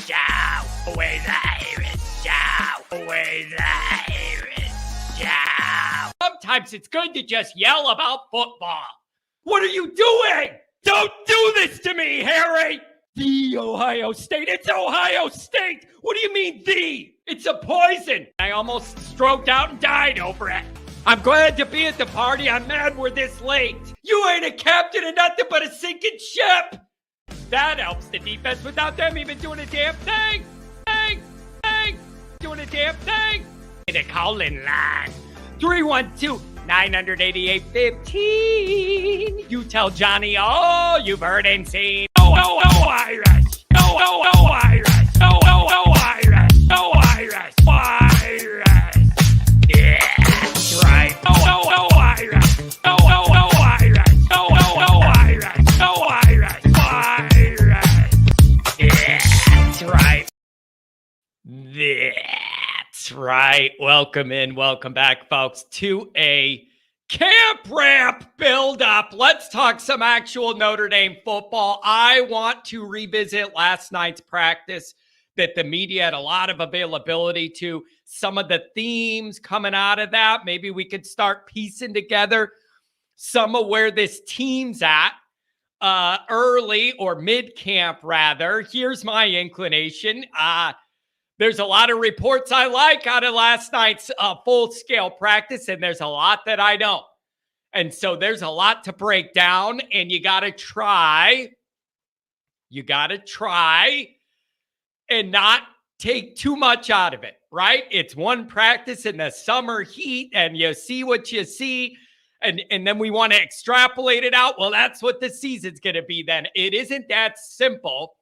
Show with Irish Show with Irish Show. Sometimes it's good to just yell about football. What are you doing? Don't do this to me, Harry! The Ohio State. It's Ohio State! What do you mean, the? It's a poison! I almost stroked out and died over it. I'm glad to be at the party. I'm mad we're this late. You ain't a captain of nothing but a sinking ship! That helps the defense without them even doing a damn thing! Doing a damn thing! The call-in line. 312-988-15. You tell Johnny all you've heard and seen. Oh, Irish! Oh, Irish! Oh, Irish! Oh, Irish! Irish! Yeah, that's right. Oh, Irish! Oh, Irish! Oh, Irish! Oh, Irish! Irish! Yeah, that's right. That's right. Welcome back, folks, to a camp ramp build-up. Let's talk some actual Notre Dame football. I want to revisit last night's practice that the media had a lot of availability to. Some of the themes coming out of that. Maybe we could start piecing together some of where this team's at early or mid-camp, rather. Here's my inclination. There's a lot of reports I like out of last night's full-scale practice, and there's a lot that I don't. And so there's a lot to break down, and you got to try and not take too much out of it, right? It's one practice in the summer heat, and you see what you see, and then we want to extrapolate it out. Well, that's what the season's going to be then. It isn't that simple.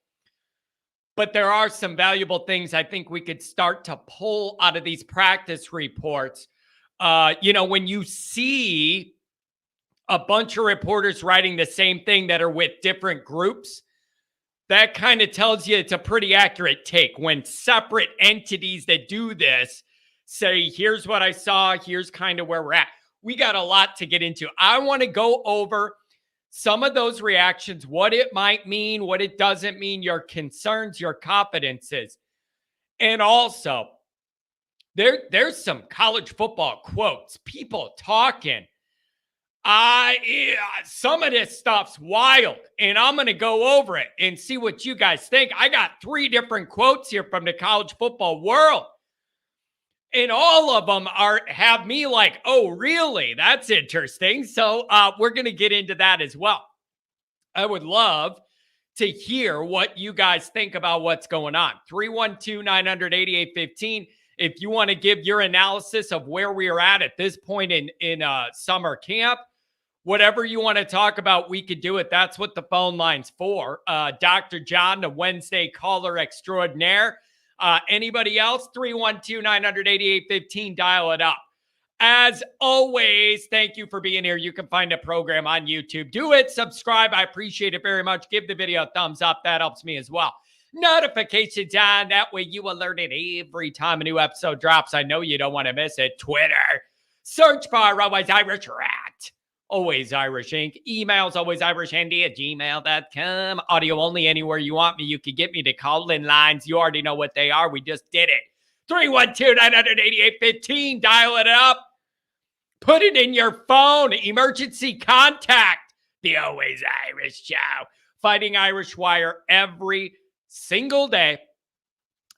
But there are some valuable things I think we could start to pull out of these practice reports. When you see a bunch of reporters writing the same thing that are with different groups, that kind of tells you it's a pretty accurate take. When separate entities that do this say, here's what I saw, here's kind of where we're at. We got a lot to get into. I want to go over some of those reactions, what it might mean, what it doesn't mean, your concerns, your confidences. And also, there's some college football quotes, people talking. Some of this stuff's wild, and I'm going to go over it and see what you guys think. I got 3 different quotes here from the college football world. And all of them have me like, oh, really? That's interesting. So we're going to get into that as well. I would love to hear what you guys think about what's going on. 312-988-15. If you want to give your analysis of where we are at this point in summer camp, whatever you want to talk about, we could do it. That's what the phone line's for. Dr. John, the Wednesday caller extraordinaire. Anybody else? 312-988-15. Dial it up. As always, thank you for being here. You can find a program on YouTube. Do it. Subscribe. I appreciate it very much. Give the video a thumbs up. That helps me as well. Notifications on. That way you alerted every time a new episode drops. I know you don't want to miss it. Twitter. Search bar. Always Irish Rat. Always Irish Inc. Emails, alwaysIrishHandy@gmail.com. Audio only anywhere you want me. You can get me to call-in lines. You already know what they are. We just did it. 312-988-15. Dial it up. Put it in your phone. Emergency contact. The Always Irish Show. Fighting Irish Wire every single day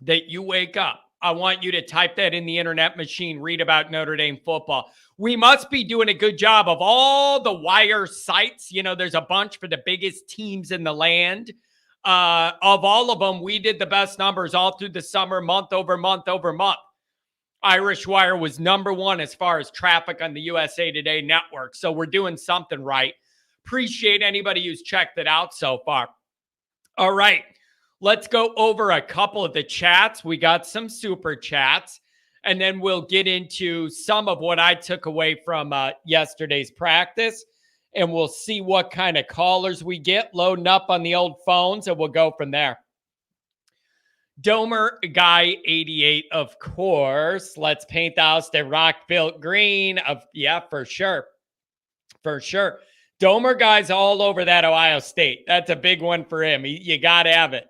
that you wake up. I want you to type that in the internet machine. Read about Notre Dame football. We must be doing a good job of all the wire sites. You know, there's a bunch for the biggest teams in the land. Of all of them, we did the best numbers all through the summer, month over month over month. Irish Wire was number 1 as far as traffic on the USA Today network. So we're doing something right. Appreciate anybody who's checked it out so far. All right, let's go over a couple of the chats. We got some super chats. And then we'll get into some of what I took away from yesterday's practice. And we'll see what kind of callers we get loading up on the old phones. And we'll go from there. Domer Guy 88, of course. Let's paint the house to rock-built green. Yeah, for sure. For sure. Domer Guy's all over that Ohio State. That's a big one for him. You got to have it.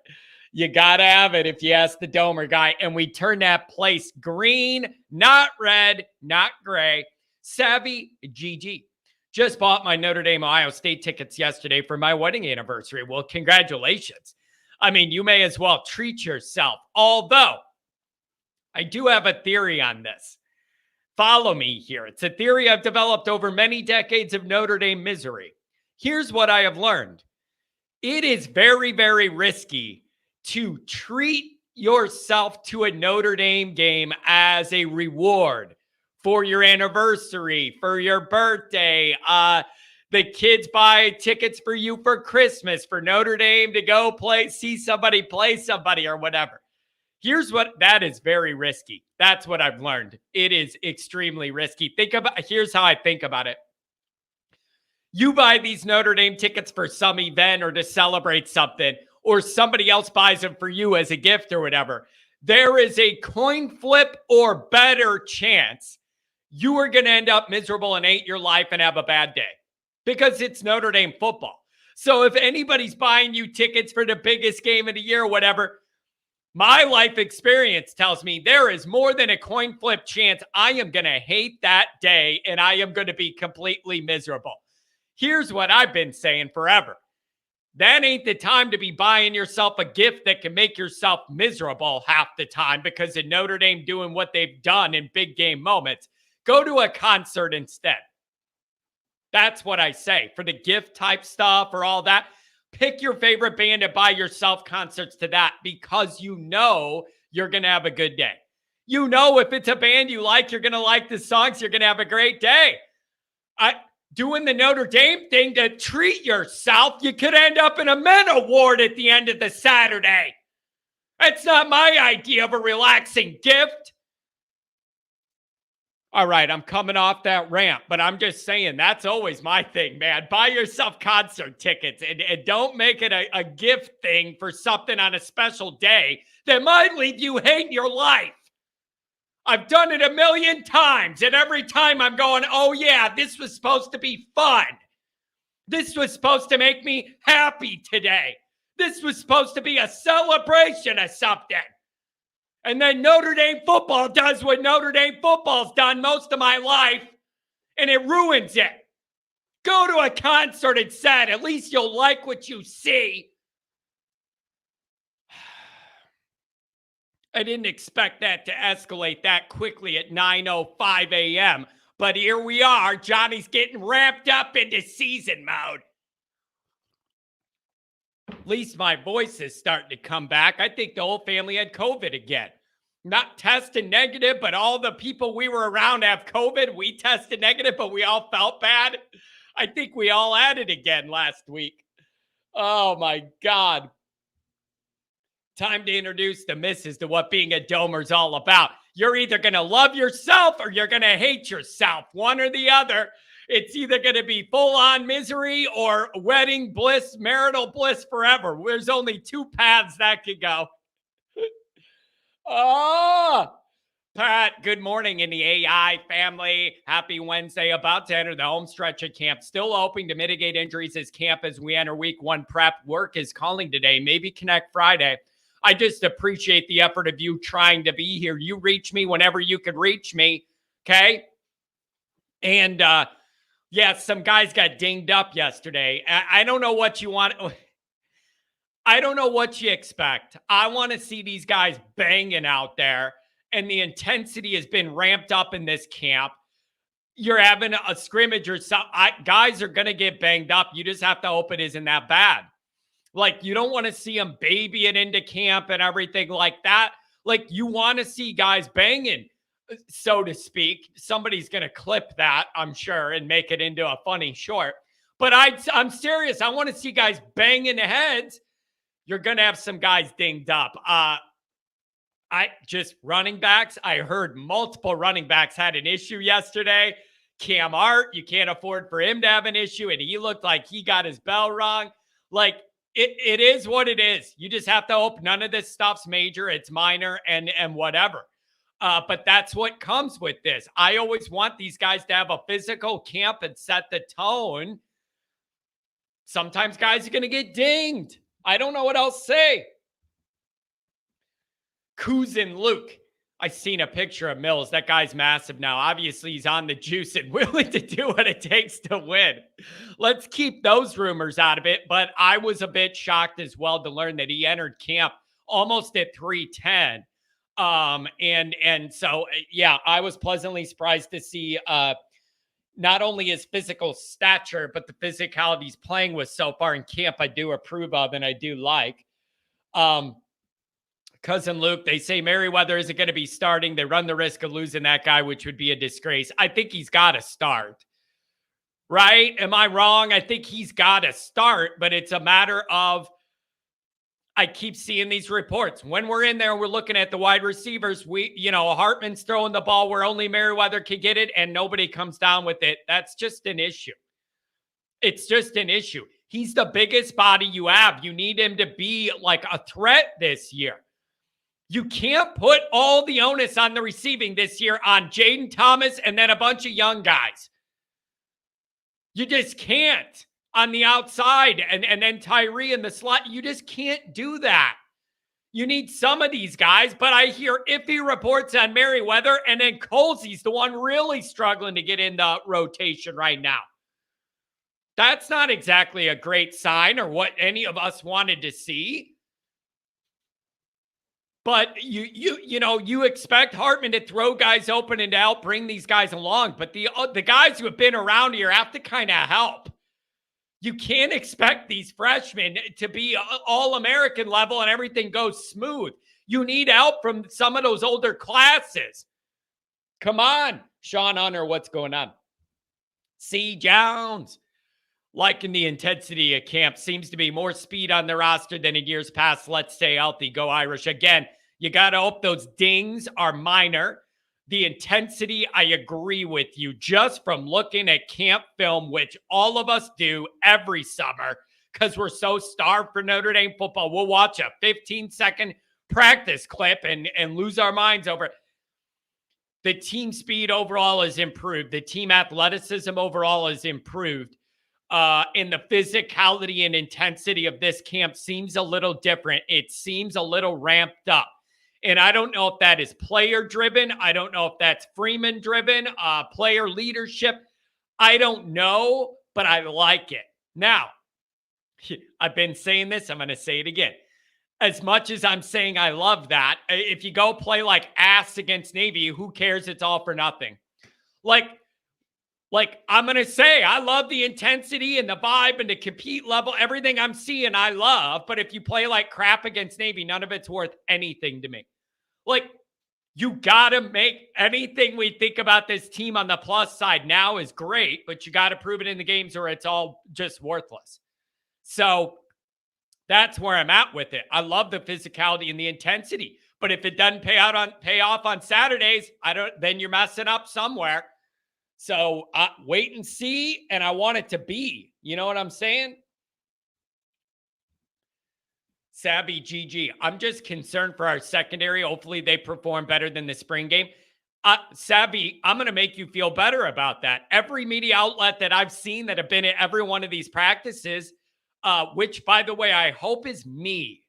You got to have it if you ask the Domer guy. And we turn that place green, not red, not gray. Savvy GG. Just bought my Notre Dame Ohio State tickets yesterday for my wedding anniversary. Well, congratulations. I mean, you may as well treat yourself. Although, I do have a theory on this. Follow me here. It's a theory I've developed over many decades of Notre Dame misery. Here's what I have learned. It is very, very risky to treat yourself to a Notre Dame game as a reward for your anniversary, for your birthday. The kids buy tickets for you for Christmas, for Notre Dame to go see somebody play somebody or whatever. That is very risky. That's what I've learned. It is extremely risky. Here's how I think about it. You buy these Notre Dame tickets for some event or to celebrate something, or somebody else buys them for you as a gift or whatever. There is a coin flip or better chance you are going to end up miserable and hate your life and have a bad day because it's Notre Dame football. So if anybody's buying you tickets for the biggest game of the year or whatever, my life experience tells me there is more than a coin flip chance I am going to hate that day and I am going to be completely miserable. Here's what I've been saying forever. That ain't the time to be buying yourself a gift that can make yourself miserable half the time because of Notre Dame doing what they've done in big game moments. Go to a concert instead. That's what I say. For the gift type stuff or all that, pick your favorite band and buy yourself concerts to that because you know you're going to have a good day. You know if it's a band you like, you're going to like the songs, you're going to have a great day. Doing the Notre Dame thing to treat yourself, you could end up in a Men Award at the end of the Saturday. That's not my idea of a relaxing gift. All right, I'm coming off that rant, but I'm just saying that's always my thing, man. Buy yourself concert tickets and don't make it a gift thing for something on a special day that might leave you hating your life. I've done it a million times, and every time I'm going, oh yeah, this was supposed to be fun. This was supposed to make me happy today. This was supposed to be a celebration of something. And then Notre Dame football does what Notre Dame football's done most of my life, and it ruins it. Go to a concert instead. At least you'll like what you see. I didn't expect that to escalate that quickly at 9:05 a.m., but here we are. Johnny's getting ramped up into season mode. At least my voice is starting to come back. I think the whole family had COVID again. Not tested negative, but all the people we were around have COVID. We tested negative, but we all felt bad. I think we all had it again last week. Oh, my God. Time to introduce the missus to what being a domer's all about. You're either going to love yourself or you're going to hate yourself. One or the other. It's either going to be full-on misery or wedding bliss, marital bliss forever. There's only two paths that could go. Oh, Pat, good morning in the AI family. Happy Wednesday. About to enter the home stretch of camp. Still hoping to mitigate injuries as camp as we enter week one prep. Work is calling today. Maybe connect Friday. I just appreciate the effort of you trying to be here. You reach me whenever you could reach me, okay? And, yeah, some guys got dinged up yesterday. I don't know what you want. I don't know what you expect. I want to see these guys banging out there, and the intensity has been ramped up in this camp. You're having a scrimmage or something. Guys are going to get banged up. You just have to hope it isn't that bad. Like, you don't want to see them baby it into camp and everything like that. Like, you want to see guys banging, so to speak. Somebody's going to clip that, I'm sure, and make it into a funny short. But I'm serious. I want to see guys banging heads. You're going to have some guys dinged up. Running backs. I heard multiple running backs had an issue yesterday. Cam Hart, you can't afford for him to have an issue, and he looked like he got his bell rung. Like, it is what it is. You just have to hope none of this stuff's major. It's minor and whatever. But that's what comes with this. I always want these guys to have a physical camp and set the tone. Sometimes guys are going to get dinged. I don't know what else to say. Cousin Luke. I seen a picture of Mills. That guy's massive now. Obviously, he's on the juice and willing to do what it takes to win. Let's keep those rumors out of it. But I was a bit shocked as well to learn that he entered camp almost at 310. And so, yeah, I was pleasantly surprised to see not only his physical stature, but the physicality he's playing with so far in camp. I do approve of and I do like. Cousin Luke, they say Merriweather isn't going to be starting. They run the risk of losing that guy, which would be a disgrace. I think he's got to start. Right? Am I wrong? I think he's got to start, but it's a matter of, I keep seeing these reports. When we're in there, we're looking at the wide receivers. Hartman's throwing the ball where only Merriweather can get it, and nobody comes down with it. That's just an issue. It's just an issue. He's the biggest body you have. You need him to be like a threat this year. You can't put all the onus on the receiving this year on Jaden Thomas and then a bunch of young guys. You just can't on the outside and then Tyree in the slot. You just can't do that. You need some of these guys, but I hear iffy reports on Merriweather, and then Colsey's the one really struggling to get in the rotation right now. That's not exactly a great sign or what any of us wanted to see. But you expect Hartman to throw guys open and to help bring these guys along. But the guys who have been around here have to kind of help. You can't expect these freshmen to be all-American level and everything goes smooth. You need help from some of those older classes. Come on, Sean Hunter, what's going on? C. Jones. Liking the intensity of camp. Seems to be more speed on the roster than in years past. Let's stay healthy. Go Irish. Again, you got to hope those dings are minor. The intensity, I agree with you. Just from looking at camp film, which all of us do every summer because we're so starved for Notre Dame football. We'll watch a 15-second practice clip and lose our minds over it. The team speed overall has improved. The team athleticism overall has improved. And the physicality and intensity of this camp seems a little different. It seems a little ramped up. And I don't know if that is player-driven. I don't know if that's Freeman-driven, player leadership. I don't know, but I like it. Now, I've been saying this. I'm going to say it again. As much as I'm saying I love that, if you go play like ass against Navy, who cares? It's all for nothing. Like I'm going to say, I love the intensity and the vibe and the compete level. Everything I'm seeing, I love. But if you play like crap against Navy, none of it's worth anything to me. Like, you got to make anything we think about this team on the plus side now is great, but you got to prove it in the games or it's all just worthless. So that's where I'm at with it. I love the physicality and the intensity. But if it doesn't pay off on Saturdays, then you're messing up somewhere. So wait and see, and I want it to be. You know what I'm saying? Savvy GG. I'm just concerned for our secondary. Hopefully they perform better than the spring game. Savvy, I'm going to make you feel better about that. Every media outlet that I've seen that have been at every one of these practices, which, by the way, I hope is me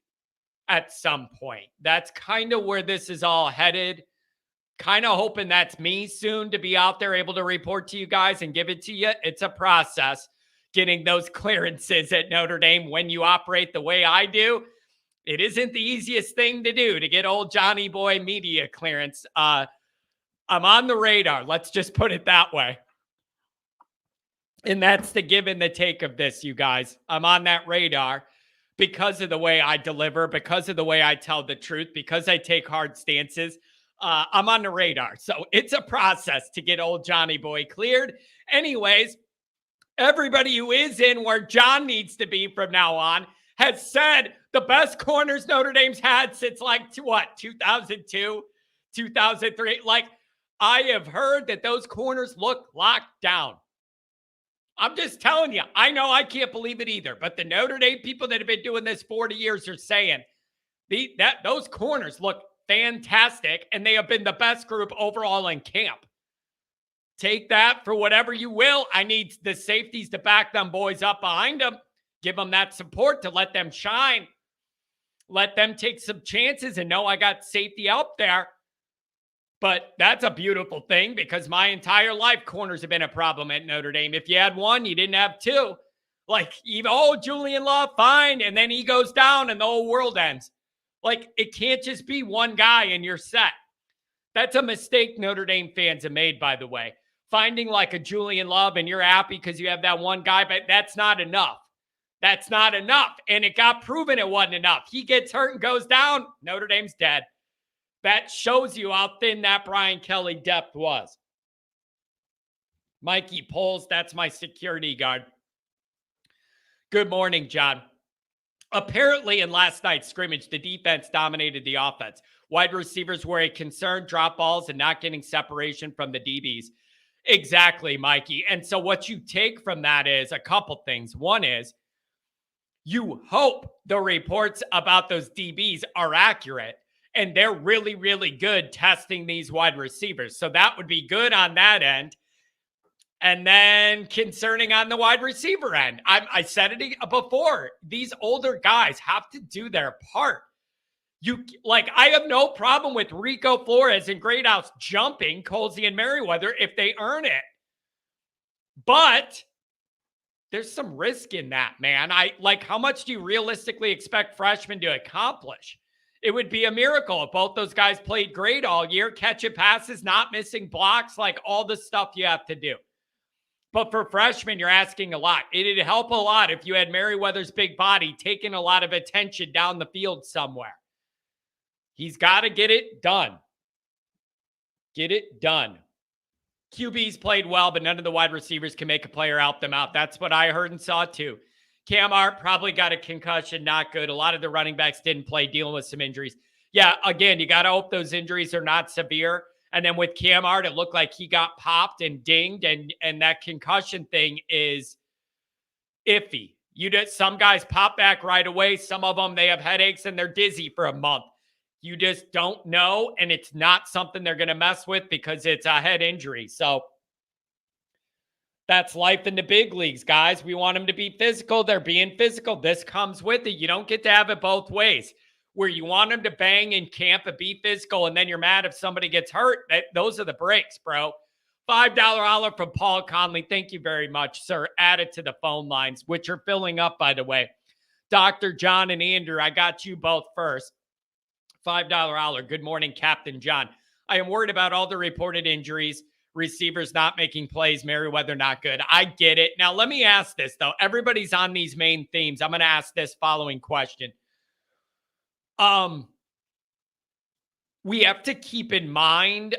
at some point. That's kind of where this is all headed. Kind of hoping that's me soon to be out there able to report to you guys and give it to you. It's a process getting those clearances at Notre Dame when you operate the way I do. It isn't the easiest thing to do to get old Johnny Boy media clearance. I'm on the radar. Let's just put it that way. And that's the give and the take of this, you guys. I'm on that radar because of the way I deliver, because of the way I tell the truth, because I take hard stances. I'm on the radar. So it's a process to get old Johnny Boy cleared. Anyways, everybody who is in where John needs to be from now on has said the best corners Notre Dame's had since 2002, 2003. I have heard that those corners look locked down. I'm just telling you, I know I can't believe it either, but the Notre Dame people that have been doing this 40 years are saying those corners look fantastic, and they have been the best group overall in camp. Take that for whatever you will. I need the safeties to back them boys up behind them, give them that support to let them shine. let them take some chances and know I got safety out there. But that's a beautiful thing because my entire life, corners have been a problem at Notre Dame. If you had one, you didn't have two. Like, even, Julian Love, fine. And then he goes down and the whole world ends. Like, it can't just be one guy and you're set. That's a mistake Notre Dame fans have made, by the way. Finding like a Julian Love and you're happy because you have that one guy, but that's not enough. That's not enough. And it got proven it wasn't enough. He gets hurt and goes down. Notre Dame's dead. That shows you how thin that Brian Kelly depth was. Mikey Poles, that's my security guard. Good morning, John. Apparently, in last night's scrimmage, the defense dominated the offense. Wide receivers were a concern, drop balls, and not getting separation from the DBs. Exactly, Mikey. And so what you take from that is a couple things. One is you hope the reports about those DBs are accurate. And they're really, really good testing these wide receivers. So that would be good on that end. And then concerning on the wide receiver end, I said it before. These older guys have to do their part. I have no problem with Rico Flores and Greathouse jumping Colsey and Merriweather if they earn it. But there's some risk in that, man. How much do you realistically expect freshmen to accomplish? It would be a miracle if both those guys played great all year, catching passes, not missing blocks, like all the stuff you have to do. But for freshmen, you're asking a lot. It'd help a lot if you had Merriweather's big body taking a lot of attention down the field somewhere. He's got to get it done. Get it done. QBs played well, but none of the wide receivers can make a play or help them out. That's what I heard and saw too. Cam Hart probably got a concussion, not good. A lot of the running backs didn't play, dealing with some injuries. Yeah, again, you got to hope those injuries are not severe. And then with Cam Hart, it looked like he got popped and dinged, and that concussion thing is iffy. Some guys pop back right away. Some of them, they have headaches and they're dizzy for a month. You just don't know, and it's not something they're going to mess with because it's a head injury. So that's life in the big leagues, guys. We want them to be physical. They're being physical. This comes with it. You don't get to have it both ways, where you want them to bang in camp and be physical, and then you're mad if somebody gets hurt. Those are the breaks, bro. $5 holler from Paul Conley. Thank you very much, sir. Add it to the phone lines, which are filling up, by the way. Dr. John and Andrew, I got you both first. $5 holler. Good morning, Captain John. I am worried about all the reported injuries. Receivers not making plays, Merriweather not good. I get it. Now, let me ask this, though. Everybody's on these main themes. I'm going to ask this following question. We have to keep in mind,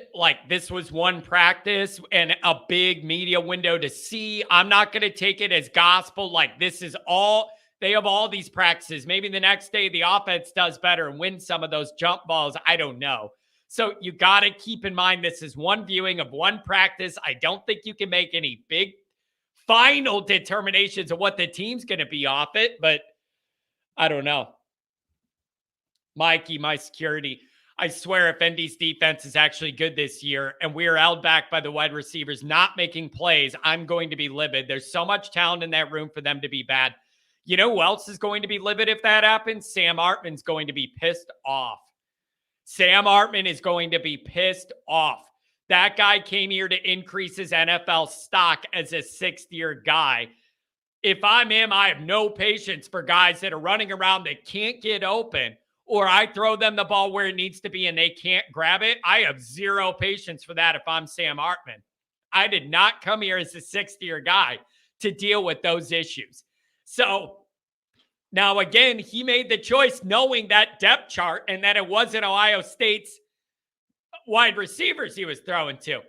this was one practice and a big media window to see. I'm not going to take it as gospel. This is all, they have all these practices. Maybe the next day the offense does better and wins some of those jump balls. I don't know. So you got to keep in mind, this is one viewing of one practice. I don't think you can make any big final determinations of what the team's going to be off it, but I don't know. Mikey, my security. I swear if ND's defense is actually good this year and we are held back by the wide receivers not making plays, I'm going to be livid. There's so much talent in that room for them to be bad. You know who else is going to be livid if that happens? Sam Hartman's going to be pissed off. Sam Hartman is going to be pissed off. That guy came here to increase his NFL stock as a sixth-year guy. If I'm him, I have no patience for guys that are running around that can't get open, or I throw them the ball where it needs to be and they can't grab it. I have zero patience for that if I'm Sam Hartman. I did not come here as a sixth-year guy to deal with those issues. So now, again, he made the choice knowing that depth chart and that it wasn't Ohio State's wide receivers he was throwing to.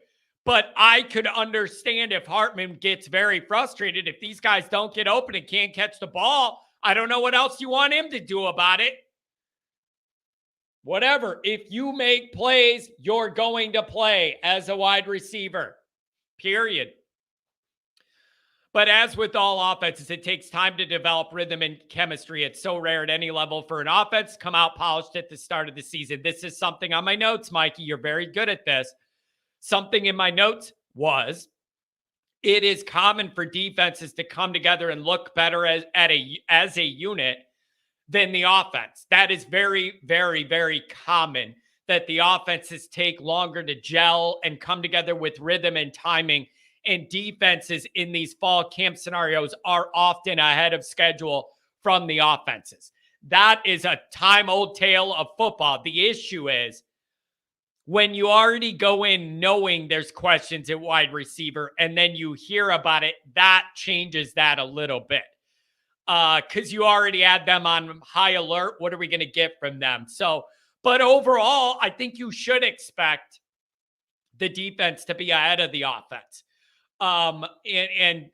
But I could understand if Hartman gets very frustrated. If these guys don't get open and can't catch the ball, I don't know what else you want him to do about it. Whatever. If you make plays, you're going to play as a wide receiver. Period. But as with all offenses, it takes time to develop rhythm and chemistry. It's so rare at any level for an offense to come out polished at the start of the season. This is something on my notes, Mikey. You're very good at this. Something in my notes was, it is common for defenses to come together and look better as a unit than the offense. That is very, very, very common, that the offenses take longer to gel and come together with rhythm and timing. And defenses in these fall camp scenarios are often ahead of schedule from the offenses. That is a time-old tale of football. The issue is when you already go in knowing there's questions at wide receiver and then you hear about it, that changes that a little bit. Because you already had them on high alert. What are we going to get from them? So, but overall, I think you should expect the defense to be ahead of the offense. And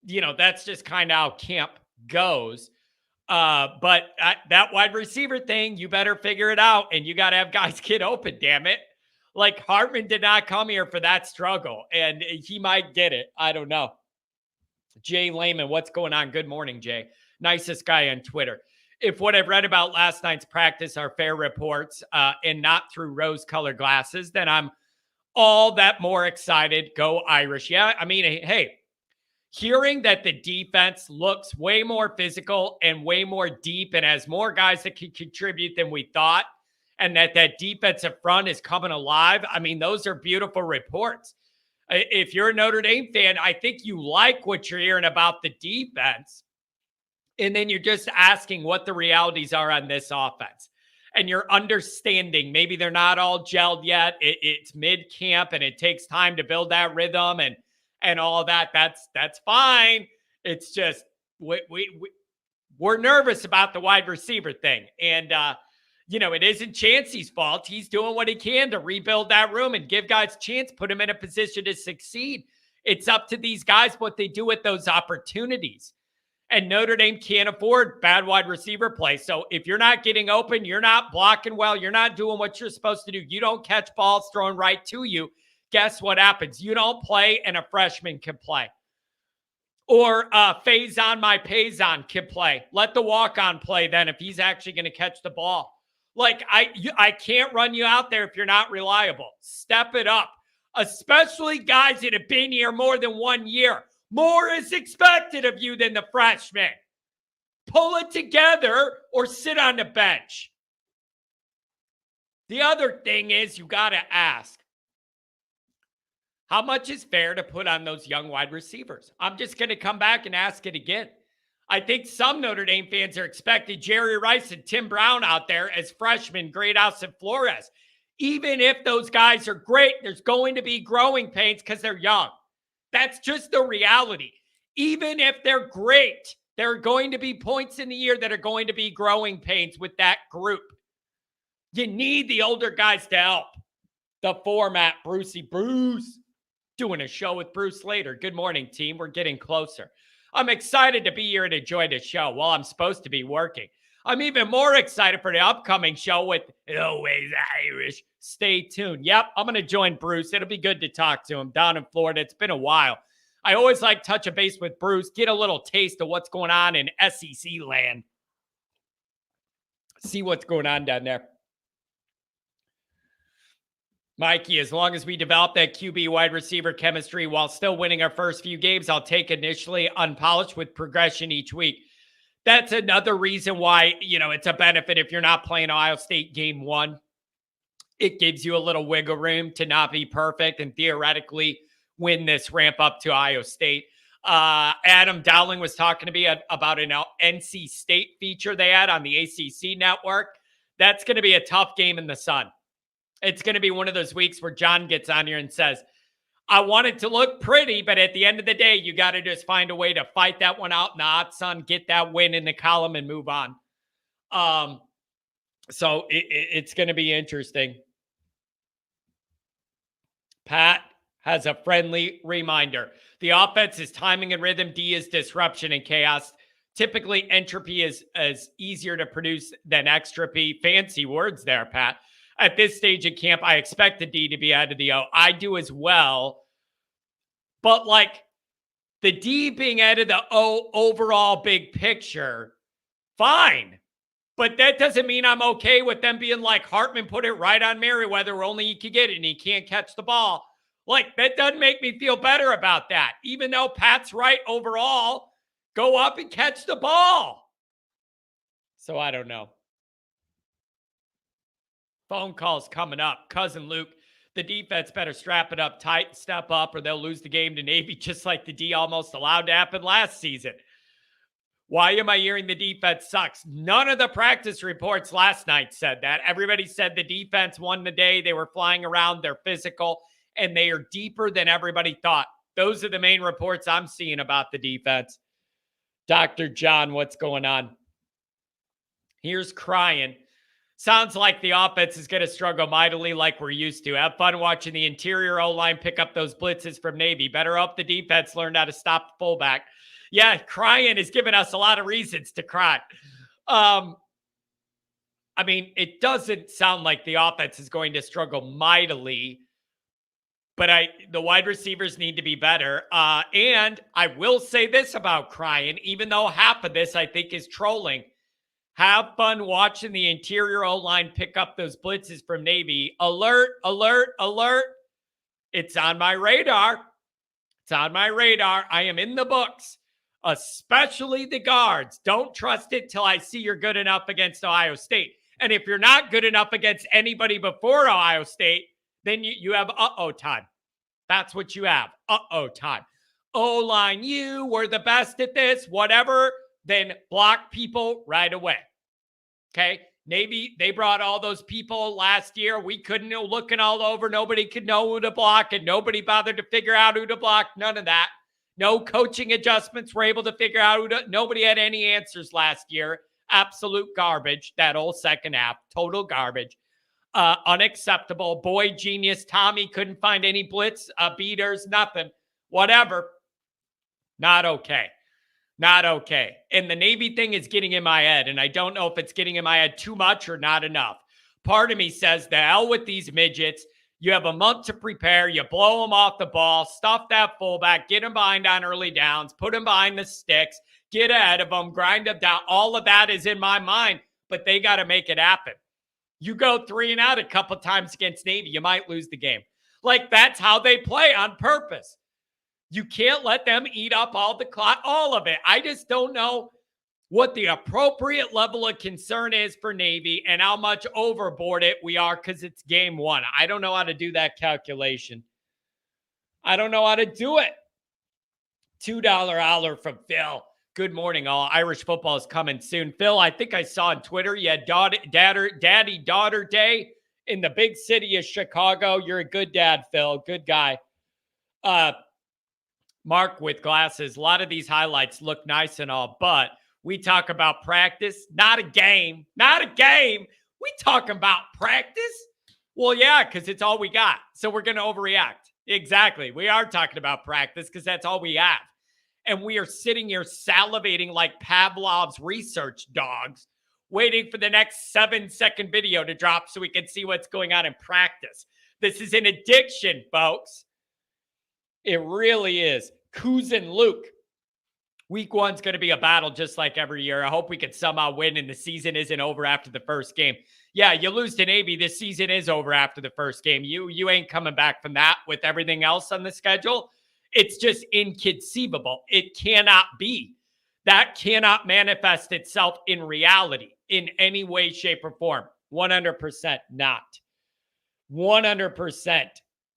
you know, that's just kind of how camp goes. But that wide receiver thing, you better figure it out, and you got to have guys get open, damn it. Like, Hartman did not come here for that struggle, and he might get it. I don't know. Jay Lehman, what's going on? Good morning, Jay. Nicest guy on Twitter. If what I've read about last night's practice are fair reports and not through rose-colored glasses, then I'm all that more excited. Go Irish. Yeah, I mean, hey, hearing that the defense looks way more physical and way more deep and has more guys that can contribute than we thought, and that defensive front is coming alive, I mean, those are beautiful reports. If you're a Notre Dame fan, I think you like what you're hearing about the defense. And then you're just asking what the realities are on this offense. And you're understanding maybe they're not all gelled yet. It's mid-camp and it takes time to build that rhythm and all of that. That's fine. It's just we're nervous about the wide receiver thing. And, you know, it isn't Chancey's fault. He's doing what he can to rebuild that room and give guys a chance, put them in a position to succeed. It's up to these guys what they do with those opportunities. And Notre Dame can't afford bad wide receiver play. So if you're not getting open, you're not blocking well, you're not doing what you're supposed to do, you don't catch balls thrown right to you, guess what happens? You don't play and a freshman can play. Or Faison, my Payson can play. Let the walk-on play then if he's actually going to catch the ball. Like, I can't run you out there if you're not reliable. Step it up, especially guys that have been here more than 1 year. More is expected of you than the freshman. Pull it together or sit on the bench. The other thing is you got to ask, how much is fair to put on those young wide receivers? I'm just going to come back and ask it again. I think some Notre Dame fans are expecting Jerry Rice and Tim Brown out there as freshmen, Greathouse and Flores. Even if those guys are great, there's going to be growing pains because they're young. That's just the reality. Even if they're great, there are going to be points in the year that are going to be growing pains with that group. You need the older guys to help. The format, Bruce. Doing a show with Bruce later. Good morning, team. We're getting closer. I'm excited to be here and enjoy the show while I'm supposed to be working. I'm even more excited for the upcoming show with Always Irish. Stay tuned. Yep, I'm going to join Bruce. It'll be good to talk to him down in Florida. It's been a while. I always like touch a base with Bruce, get a little taste of what's going on in SEC land. See what's going on down there. Mikey, as long as we develop that QB wide receiver chemistry while still winning our first few games, I'll take initially unpolished with progression each week. That's another reason why, you know, it's a benefit if you're not playing Ohio State game one. It gives you a little wiggle room to not be perfect and theoretically win this ramp up to Ohio State. Adam Dowling was talking to me about an NC State feature they had on the ACC network. That's going to be a tough game in the sun. It's going to be one of those weeks where John gets on here and says, I want it to look pretty, but at the end of the day, you got to just find a way to fight that one out in the hot sun, get that win in the column and move on. So it's going to be interesting. Pat has a friendly reminder. The offense is timing and rhythm. D is disruption and chaos. Typically, entropy is easier to produce than extropy. Fancy words there, Pat. At this stage of camp, I expect the D to be out of the O. I do as well. But like the D being out of the O overall big picture, fine. But that doesn't mean I'm okay with them being like, Hartman put it right on Merriweather where only he could get it and he can't catch the ball. Like, that doesn't make me feel better about that. Even though Pat's right overall, go up and catch the ball. So I don't know. Phone calls coming up. Cousin Luke, the defense better strap it up tight and step up or they'll lose the game to Navy just like the D almost allowed to happen last season. Why am I hearing the defense sucks? None of the practice reports last night said that. Everybody said the defense won the day. They were flying around. They're physical, and they are deeper than everybody thought. Those are the main reports I'm seeing about the defense. Dr. John, what's going on? Here's crying. Sounds like the offense is going to struggle mightily like we're used to. Have fun watching the interior O-line pick up those blitzes from Navy. Better hope the defense learned how to stop the fullback. Yeah, crying is giving us a lot of reasons to cry. I mean, it doesn't sound like the offense is going to struggle mightily, but the wide receivers need to be better. And I will say this about crying, even though half of this I think is trolling. Have fun watching the interior O-line pick up those blitzes from Navy. Alert, alert, alert. It's on my radar. It's on my radar. I am in the books, especially the guards. Don't trust it till I see you're good enough against Ohio State. And if you're not good enough against anybody before Ohio State, then you have uh-oh time. That's what you have, uh-oh time. O-line, you were the best at this, whatever. Then block people right away. Okay? Navy, they brought all those people last year. We couldn't know, looking all over. Nobody could know who to block, and nobody bothered to figure out who to block. None of that. No coaching adjustments were able to figure out who to. Nobody had any answers last year. Absolute garbage. That whole second half. Total garbage. Unacceptable. Boy genius. Tommy couldn't find any blitz beaters. Nothing. Whatever. Not okay. Not okay. And the Navy thing is getting in my head, and I don't know if it's getting in my head too much or not enough. Part of me says, the hell with these midgets. You have a month to prepare. You blow them off the ball, stuff that fullback, get them behind on early downs, put them behind the sticks, get ahead of them, grind them down. All of that is in my mind, but they got to make it happen. You go 3 and out a couple times against Navy, you might lose the game. Like, that's how they play on purpose. You can't let them eat up all the clock, all of it. I just don't know what the appropriate level of concern is for Navy and how much overboard it we are because it's game one. I don't know how to do that calculation. I don't know how to do it. $2 holler from Phil. Good morning, all. Irish football is coming soon. Phil, I think I saw on Twitter you had daddy-daughter day in the big city of Chicago. You're a good dad, Phil. Good guy. Mark with glasses. A lot of these highlights look nice and all, but we talk about practice, not a game. Not a game. We talk about practice? Well, yeah, because it's all we got. So we're going to overreact. Exactly. We are talking about practice because that's all we have. And we are sitting here salivating like Pavlov's research dogs, waiting for the next 7-second video to drop so we can see what's going on in practice. This is an addiction, folks. It really is. Cousin Luke. Week one's going to be a battle just like every year. I hope we can somehow win and the season isn't over after the first game. Yeah, you lose to Navy. This season is over after the first game. You ain't coming back from that with everything else on the schedule. It's just inconceivable. It cannot be. That cannot manifest itself in reality in any way, shape, or form. 100% not. 100%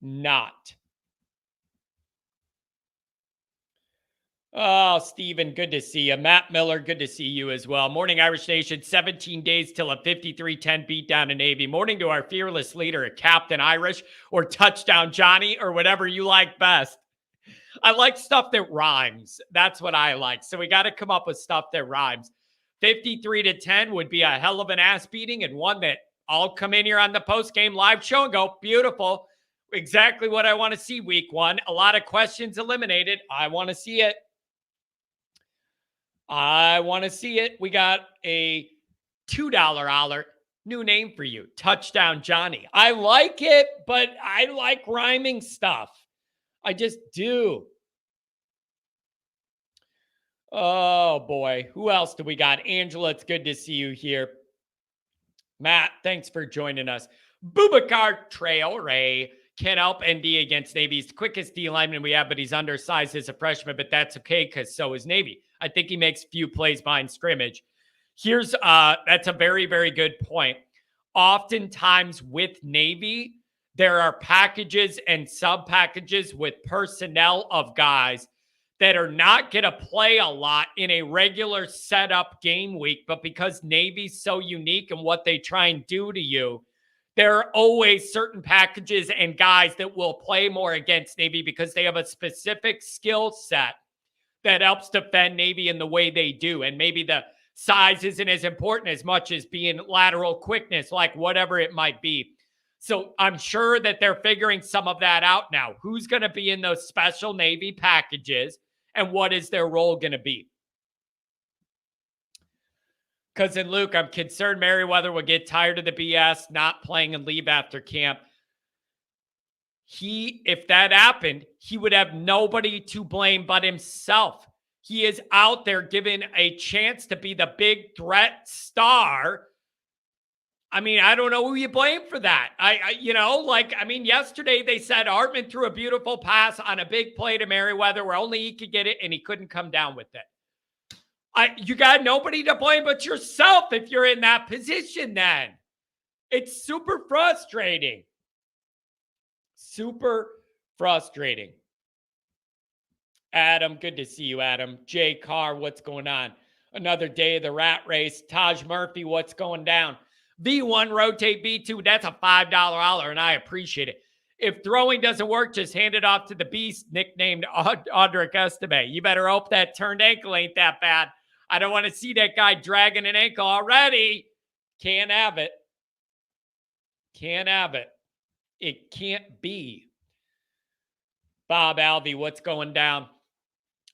not. Oh, Steven, good to see you. Matt Miller, good to see you as well. Morning, Irish Nation. 17 days till a 53-10 beatdown in Navy. Morning to our fearless leader, Captain Irish, or Touchdown Johnny, or whatever you like best. I like stuff that rhymes. That's what I like. So we got to come up with stuff that rhymes. 53-10 would be a hell of an ass beating, and one that I'll come in here on the post-game live show and go, beautiful. Exactly what I want to see week one. A lot of questions eliminated. I want to see it. I want to see it. We got a $2 holler. New name for you. Touchdown Johnny. I like it, but I like rhyming stuff. I just do. Oh, boy. Who else do we got? Angela, it's good to see you here. Matt, thanks for joining us. Boubacar Traore can help ND against Navy. He's the quickest D lineman we have, but he's undersized as a freshman, but that's okay because so is Navy. I think he makes few plays behind scrimmage. Here's that's a very, very good point. Oftentimes with Navy, there are packages and sub packages with personnel of guys that are not going to play a lot in a regular setup game week, but because Navy's so unique in what they try and do to you, there are always certain packages and guys that will play more against Navy because they have a specific skill set that helps defend Navy in the way they do. And maybe the size isn't as important as much as being lateral quickness, like whatever it might be. So I'm sure that they're figuring some of that out now. Who's going to be in those special Navy packages and what is their role going to be? Cousin Luke, I'm concerned Merriweather will get tired of the BS, not playing and leave after camp. If that happened, he would have nobody to blame but himself. He is out there given a chance to be the big threat star. I mean, I don't know who you blame for that. Yesterday they said Hartman threw a beautiful pass on a big play to Merriweather where only he could get it and he couldn't come down with it. You got nobody to blame but yourself if you're in that position then. It's super frustrating. Super frustrating. Adam, good to see you, Adam. Jay Carr, what's going on? Another day of the rat race. Taj Murphy, what's going down? V1 rotate V2, that's a $5 holler, and I appreciate it. If throwing doesn't work, just hand it off to the beast nicknamed Audric Estime. You better hope that turned ankle ain't that bad. I don't want to see that guy dragging an ankle already. Can't have it. Can't have it. It can't be. Bob Alvey, what's going down?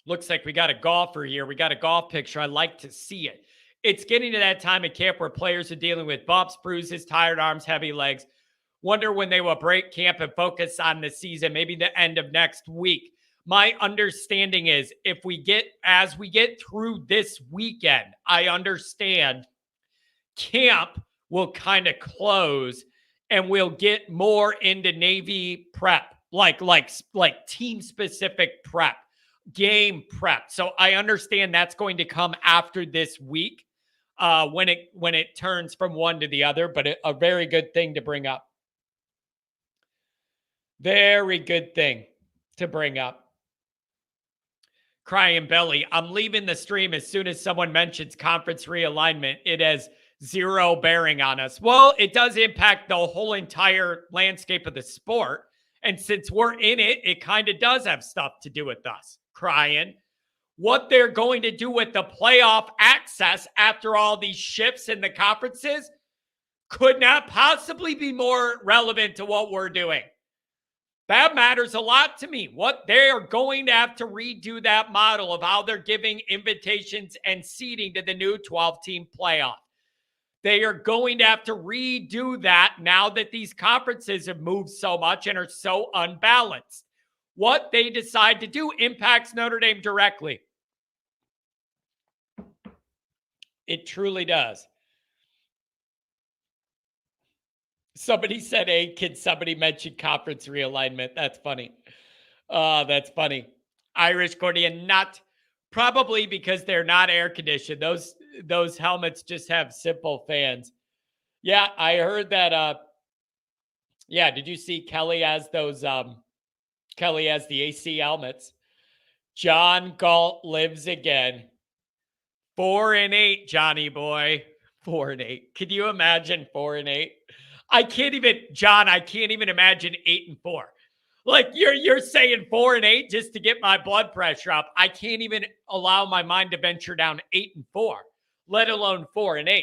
Looks like we got a golfer here. We got a golf picture. I like to see it. It's getting to that time of camp where players are dealing with bumps, bruises, tired arms, heavy legs. Wonder when they will break camp and focus on the season, maybe the end of next week. My understanding is as we get through this weekend, I understand camp will kind of close and we'll get more into Navy prep, like team specific prep, game prep. So I understand that's going to come after this week when it turns from one to the other, but a very good thing to bring up. Very good thing to bring up. Crying Belly, I'm leaving the stream as soon as someone mentions conference realignment. It has zero bearing on us. Well, it does impact the whole entire landscape of the sport. And since we're in it, it kind of does have stuff to do with us. Crying. What they're going to do with the playoff access after all these shifts in the conferences could not possibly be more relevant to what we're doing. That matters a lot to me. What they are going to have to redo that model of how they're giving invitations and seeding to the new 12-team playoff. They are going to have to redo that now that these conferences have moved so much and are so unbalanced. What they decide to do impacts Notre Dame directly. It truly does. Somebody said, hey, can somebody mention conference realignment? That's funny. That's funny. Irish Gordian, not probably because they're not air conditioned. Those helmets just have simple fans. Yeah, I heard that. Yeah, did you see Kelly has those? Kelly has the AC helmets. John Galt lives again. 4-8, Johnny boy. 4-8. Could you imagine 4-8? I can't even imagine 8-4. Like you're saying 4-8 just to get my blood pressure up. I can't even allow my mind to venture down 8-4, let alone 4-8.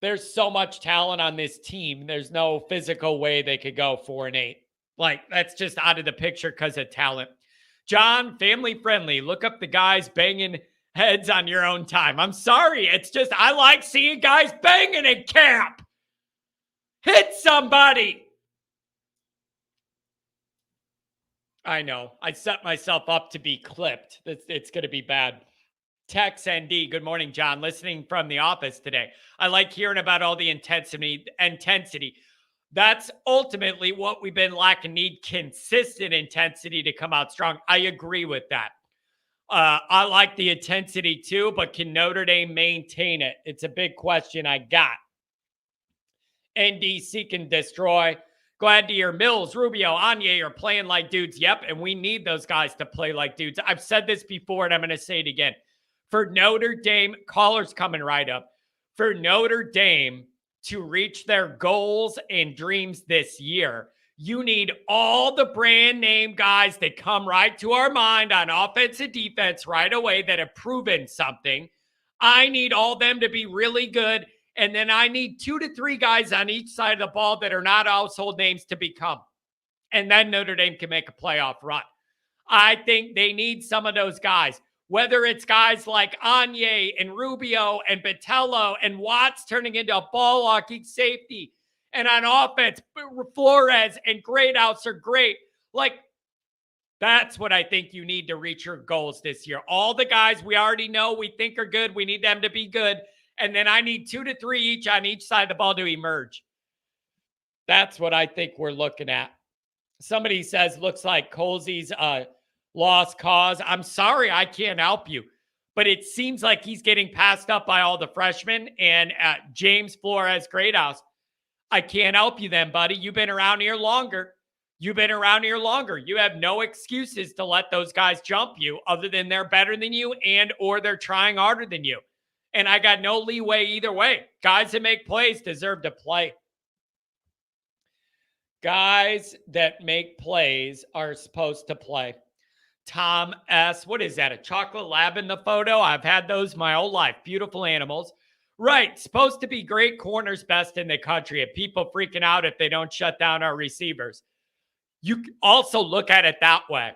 There's so much talent on this team. There's no physical way they could go 4-8. Like that's just out of the picture because of talent. John, family friendly. Look up the guys banging heads on your own time. I'm sorry. It's just I like seeing guys banging in camp. Hit somebody. I know. I set myself up to be clipped. It's going to be bad. Tex ND. Good morning, John. Listening from the office today. I like hearing about all the intensity. That's ultimately what we've been lacking. Need consistent intensity to come out strong. I agree with that. I like the intensity too, but can Notre Dame maintain it? It's a big question I got. NDC can destroy. Glad to hear Mills, Rubio, Anye are playing like dudes. Yep, and we need those guys to play like dudes. I've said this before, and I'm going to say it again. For Notre Dame, callers coming right up. For Notre Dame to reach their goals and dreams this year, you need all the brand name guys that come right to our mind on offense and defense right away that have proven something. I need all them to be really good. And then I need 2 to 3 guys on each side of the ball that are not household names to become. And then Notre Dame can make a playoff run. I think they need some of those guys, whether it's guys like Anye and Rubio and Botello and Watts turning into a ball walking safety. And on offense, Flores and Greathouse are great. Like, that's what I think you need to reach your goals this year. All the guys we already know we think are good, we need them to be good. And then I need 2 to 3 each on each side of the ball to emerge. That's what I think we're looking at. Somebody says, looks like Colsey's lost cause. I'm sorry, I can't help you. But it seems like he's getting passed up by all the freshmen. And James Flores Greathouse, I can't help you then, buddy. You've been around here longer. You have no excuses to let those guys jump you other than they're better than you and or they're trying harder than you. And I got no leeway either way. Guys that make plays deserve to play. Guys that make plays are supposed to play. Tom S. What is that? A chocolate lab in the photo? I've had those my whole life. Beautiful animals. Right. Supposed to be great corners, best in the country. And people freaking out if they don't shut down our receivers. You also look at it that way.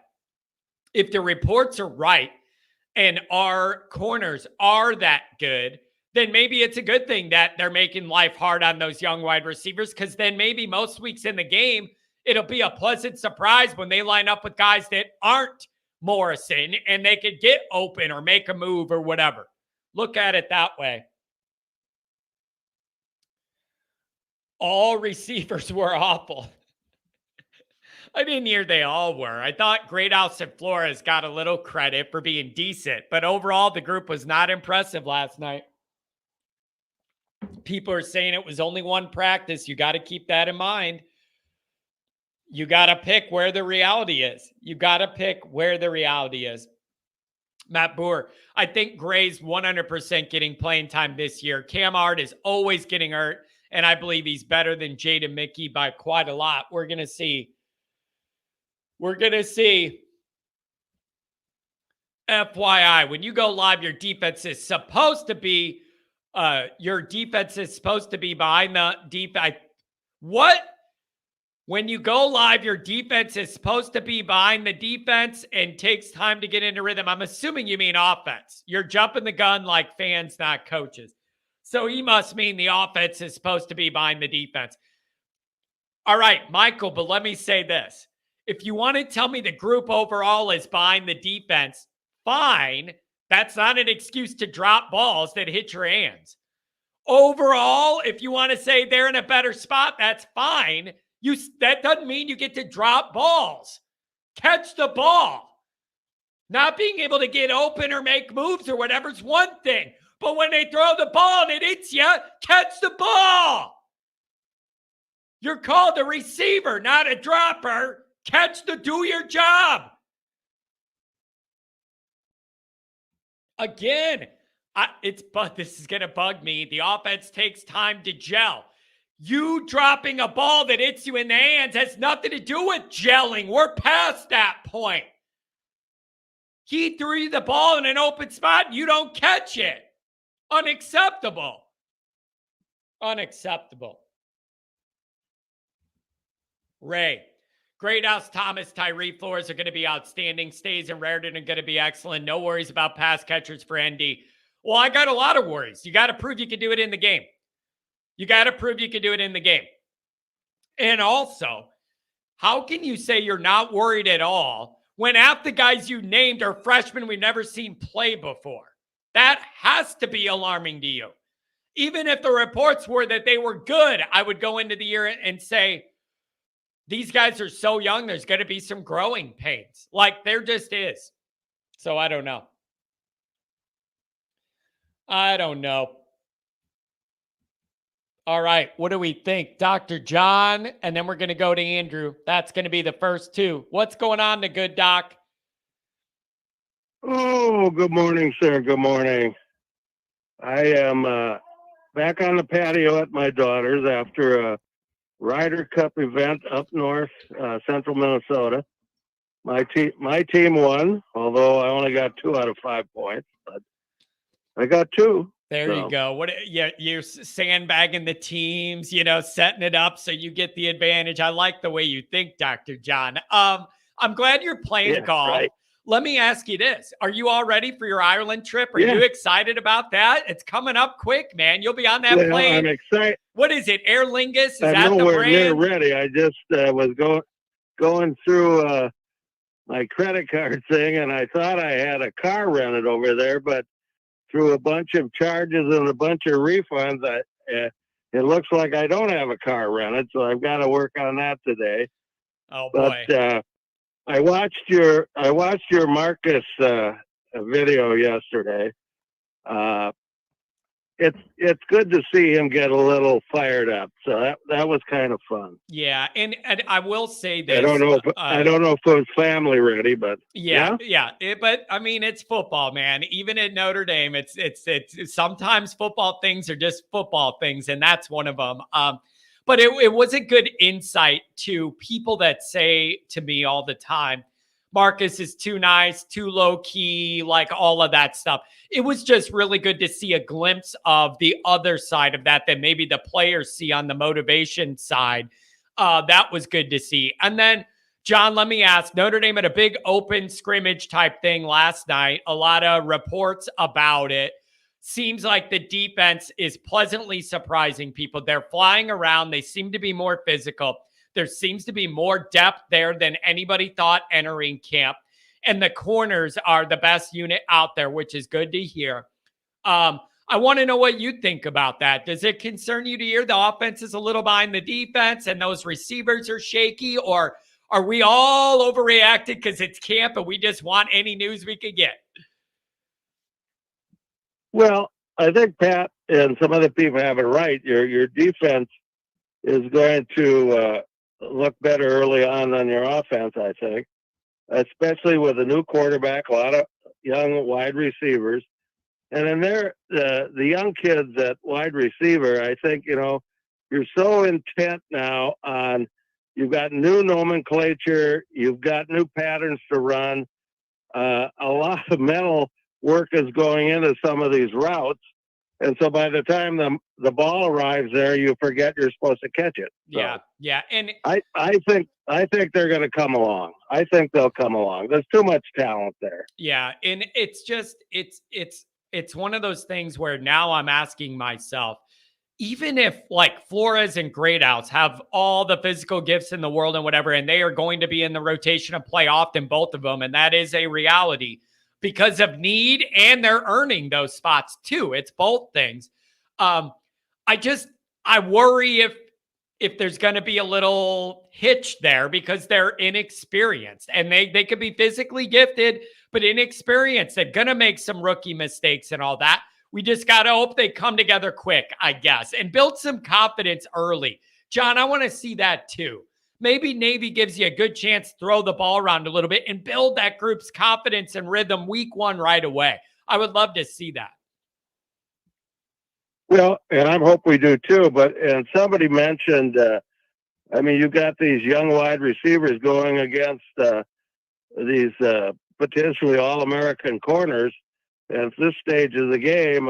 If the reports are right, and our corners are that good, then maybe it's a good thing that they're making life hard on those young wide receivers, because then maybe most weeks in the game, it'll be a pleasant surprise when they line up with guys that aren't Morrison and they could get open or make a move or whatever. Look at it that way. All receivers were awful. I didn't hear they all were. I thought Greathouse and Flores got a little credit for being decent, but overall, the group was not impressive last night. People are saying it was only one practice. You got to keep that in mind. You got to pick where the reality is. Matt Boer, I think Gray's 100% getting playing time this year. Cam Hart is always getting hurt, and I believe he's better than Jaden Mickey by quite a lot. We're going to see. FYI, when you go live, your defense is supposed to be behind the defense. What? When you go live, your defense is supposed to be behind the defense and takes time to get into rhythm. I'm assuming you mean offense. You're jumping the gun like fans, not coaches. So he must mean the offense is supposed to be behind the defense. All right, Michael, but let me say this. If you want to tell me the group overall is behind the defense, fine. That's not an excuse to drop balls that hit your hands. Overall, if you want to say they're in a better spot, that's fine. That doesn't mean you get to drop balls. Catch the ball. Not being able to get open or make moves or whatever is one thing. But when they throw the ball and it hits you, catch the ball. You're called a receiver, not a dropper. Do your job. Again, this is going to bug me. The offense takes time to gel. You dropping a ball that hits you in the hands has nothing to do with gelling. We're past that point. He threw you the ball in an open spot and you don't catch it. Unacceptable. Ray. Greathouse, Thomas, Tyree, Flores are going to be outstanding. Stays and Raritan are going to be excellent. No worries about pass catchers for ND. Well, I got a lot of worries. You got to prove you can do it in the game. And also, how can you say you're not worried at all when half the guys you named are freshmen we've never seen play before? That has to be alarming to you. Even if the reports were that they were good, I would go into the year and say, these guys are so young, there's going to be some growing pains. Like, there just is. So I don't know. I don't know. All right. What do we think? Dr. John, and then we're going to go to Andrew. That's going to be the first two. What's going on, the good doc? Oh, good morning, sir. Good morning. I am back on the patio at my daughter's after a Ryder Cup event up north, central Minnesota. My team won, although I only got 2 out of 5 points, but I got 2. There you go. What? Yeah, you're sandbagging the teams, setting it up so you get the advantage. I like the way you think, Dr. John. I'm glad you're playing golf. Right. Let me ask you this. Are you all ready for your Ireland trip? Are you excited about that? It's coming up quick, man. You'll be on that plane. I'm excited. What is it? Aer Lingus? Is I'm that nowhere the brand? near ready. I just was going through my credit card thing, and I thought I had a car rented over there, but through a bunch of charges and a bunch of refunds, it looks like I don't have a car rented, so I've got to work on that today. Oh boy! But I watched your Marcus video yesterday. It's good to see him get a little fired up. So that was kind of fun. Yeah, and I will say this. I don't know if it was family ready, but yeah. But I mean, it's football, man. Even at Notre Dame, it's sometimes football things are just football things, and that's one of them. But it was a good insight to people that say to me all the time, Marcus is too nice, too low key, like all of that stuff. It was just really good to see a glimpse of the other side of that maybe the players see on the motivation side. That was good to see. And then, John, let me ask, Notre Dame had a big open scrimmage type thing last night. A lot of reports about it. Seems like the defense is pleasantly surprising people. They're flying around. They seem to be more physical. There seems to be more depth there than anybody thought entering camp. And the corners are the best unit out there, which is good to hear. I want to know what you think about that. Does it concern you to hear the offense is a little behind the defense and those receivers are shaky? Or are we all overreacted because it's camp and we just want any news we could get? Well, I think Pat and some other people have it right. Your defense is going to look better early on than your offense, I think, especially with a new quarterback, a lot of young wide receivers. And then the young kids at wide receiver, I think, you're so intent now on you've got new nomenclature, you've got new patterns to run. A lot of mental work is going into some of these routes. And so by the time the ball arrives there, you forget you're supposed to catch it. So yeah. And I think they're going to come along. I think they'll come along. There's too much talent there. Yeah, and it's just it's one of those things where now I'm asking myself, even if like Flores and Greathouse have all the physical gifts in the world and whatever, and they are going to be in the rotation and play often, both of them, and that is a reality because of need, and they're earning those spots too. It's both things. I worry if there's going to be a little hitch there because they're inexperienced and they could be physically gifted, but inexperienced. They're going to make some rookie mistakes and all that. We just got to hope they come together quick, I guess, and build some confidence early. John, I want to see that too. Maybe Navy gives you a good chance to throw the ball around a little bit and build that group's confidence and rhythm week one right away. I would love to see that. Well, and I hope we do too. And somebody mentioned, you got these young wide receivers going against these potentially All-American corners. And at this stage of the game,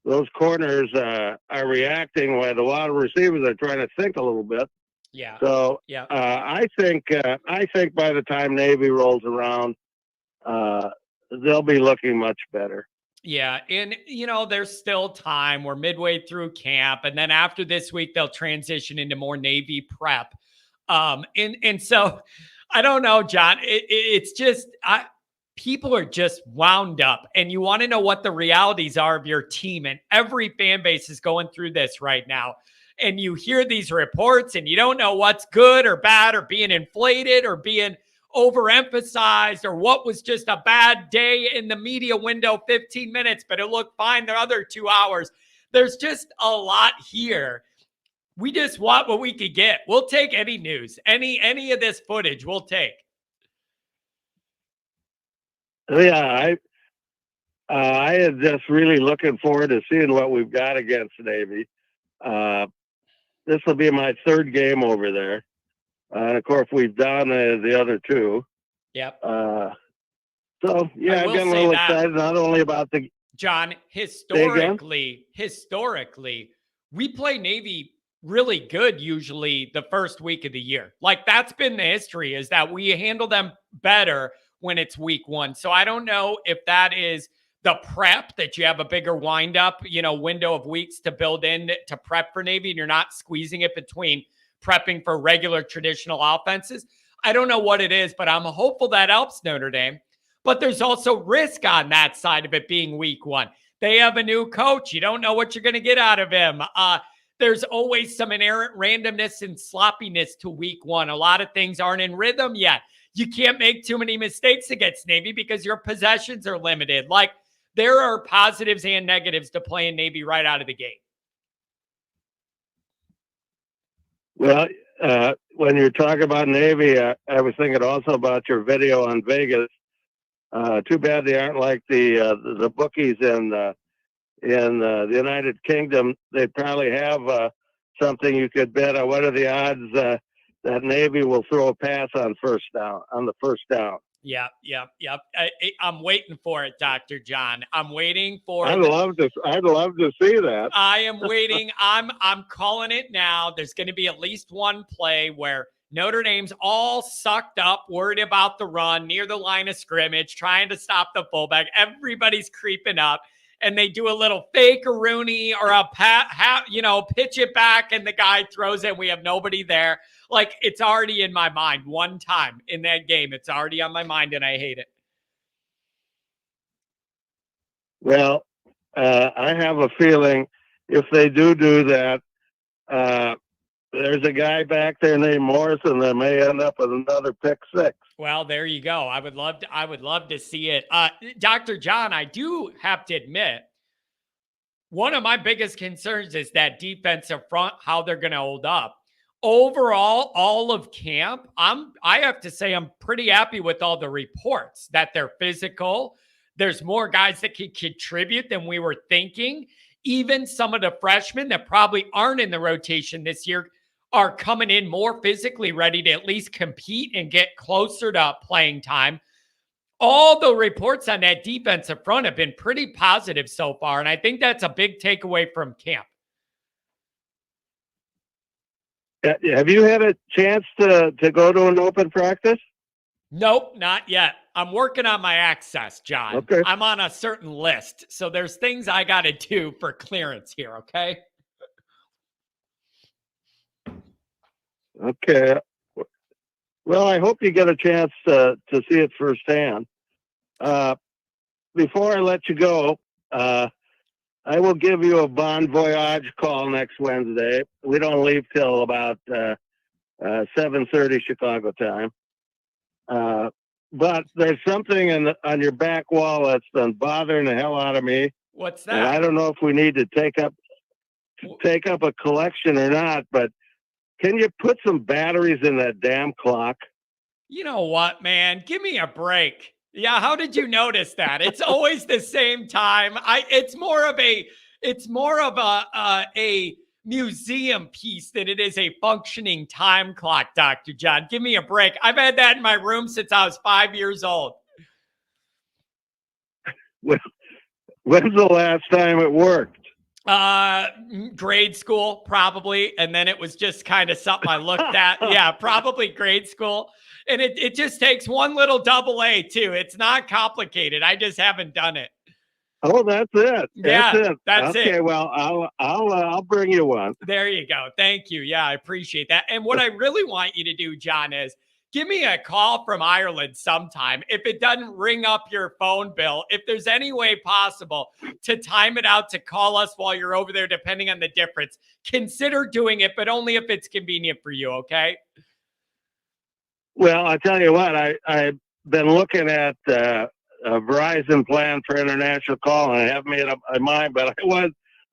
those corners are reacting while the wide receivers are trying to think a little bit. Yeah. So yeah. I think by the time Navy rolls around, they'll be looking much better. Yeah. And, there's still time. We're midway through camp. And then after this week, they'll transition into more Navy prep. And so I don't know, John, it's just, people are just wound up and you want to know what the realities are of your team. And every fan base is going through this right now. And you hear these reports and you don't know what's good or bad or being inflated or being overemphasized or what was just a bad day in the media window, 15 minutes, but it looked fine the other 2 hours. There's just a lot here. We just want what we could get. We'll take any news, any of this footage we'll take. Yeah, I am just really looking forward to seeing what we've got against Navy. This will be my third game over there. And of course, we've done the other two. Yep. So, yeah, I'm getting a little excited, not only about the... John, historically, we play Navy really good usually the first week of the year. Like, that's been the history, is that we handle them better when it's week one. So I don't know if that is the prep, that you have a bigger wind up, window of weeks to build in to prep for Navy, and you're not squeezing it between prepping for regular traditional offenses. I don't know what it is, but I'm hopeful that helps Notre Dame. But there's also risk on that side of it being week one. They have a new coach. You don't know what you're going to get out of him. There's always some inherent randomness and sloppiness to week one. A lot of things aren't in rhythm yet. You can't make too many mistakes against Navy because your possessions are limited. Like, there are positives and negatives to playing Navy right out of the gate. Well, when you're talking about Navy, I was thinking also about your video on Vegas. Too bad they aren't like the bookies in the United Kingdom. They probably have something you could bet on. What are the odds that Navy will throw a pass on the first down? Yep. I'm waiting for it, Dr. John. I'm waiting for I'd love to see that. I am waiting. I'm calling it now. There's going to be at least one play where Notre Dame's all sucked up, worried about the run near the line of scrimmage, trying to stop the fullback. Everybody's creeping up, and they do a little fake a Rooney or a pitch it back, and the guy throws it. We have nobody there. Like, it's already in my mind. One time in that game, it's already on my mind, and I hate it. Well, I have a feeling if they do that, there's a guy back there named Morrison that may end up with another pick six. Well, there you go. I would love to see it. Dr. John, I do have to admit, one of my biggest concerns is that defensive front, how they're going to hold up. Overall, all of camp, I have to say I'm pretty happy with all the reports that they're physical. There's more guys that can contribute than we were thinking. Even some of the freshmen that probably aren't in the rotation this year are coming in more physically ready to at least compete and get closer to playing time. All the reports on that defensive front have been pretty positive so far, and I think that's a big takeaway from camp. Have you had a chance to go to an open practice? Nope, not yet. I'm working on my access, John. Okay. I'm on a certain list, so there's things I got to do for clearance here, okay? Okay. Well, I hope you get a chance to see it firsthand. Before I let you go, I will give you a bon voyage call next Wednesday. We don't leave till about 7:30 Chicago time. But there's something on your back wall that's been bothering the hell out of me. What's that? And I don't know if we need to take up a collection or not, but can you put some batteries in that damn clock? You know what, man? Give me a break. Yeah, how did you notice that? It's always the same time. It's more of a museum piece than it is a functioning time clock, Dr. John. Give me a break. I've had that in my room since I was 5 years old. Well, when's the last time it worked? Grade school, probably. And then it was just kind of something I looked at. Yeah, probably grade school. And it just takes one little double A too. It's not complicated. I just haven't done it. Oh, that's it. That's it. Okay, well, I'll bring you one. There you go. Thank you. Yeah, I appreciate that. And what I really want you to do, John, is give me a call from Ireland sometime. If it doesn't ring up your phone bill, if there's any way possible to time it out to call us while you're over there, depending on the difference, consider doing it, but only if it's convenient for you, okay? Well, I tell you what, I've been looking at a Verizon plan for international call, and I haven't made up my mind, but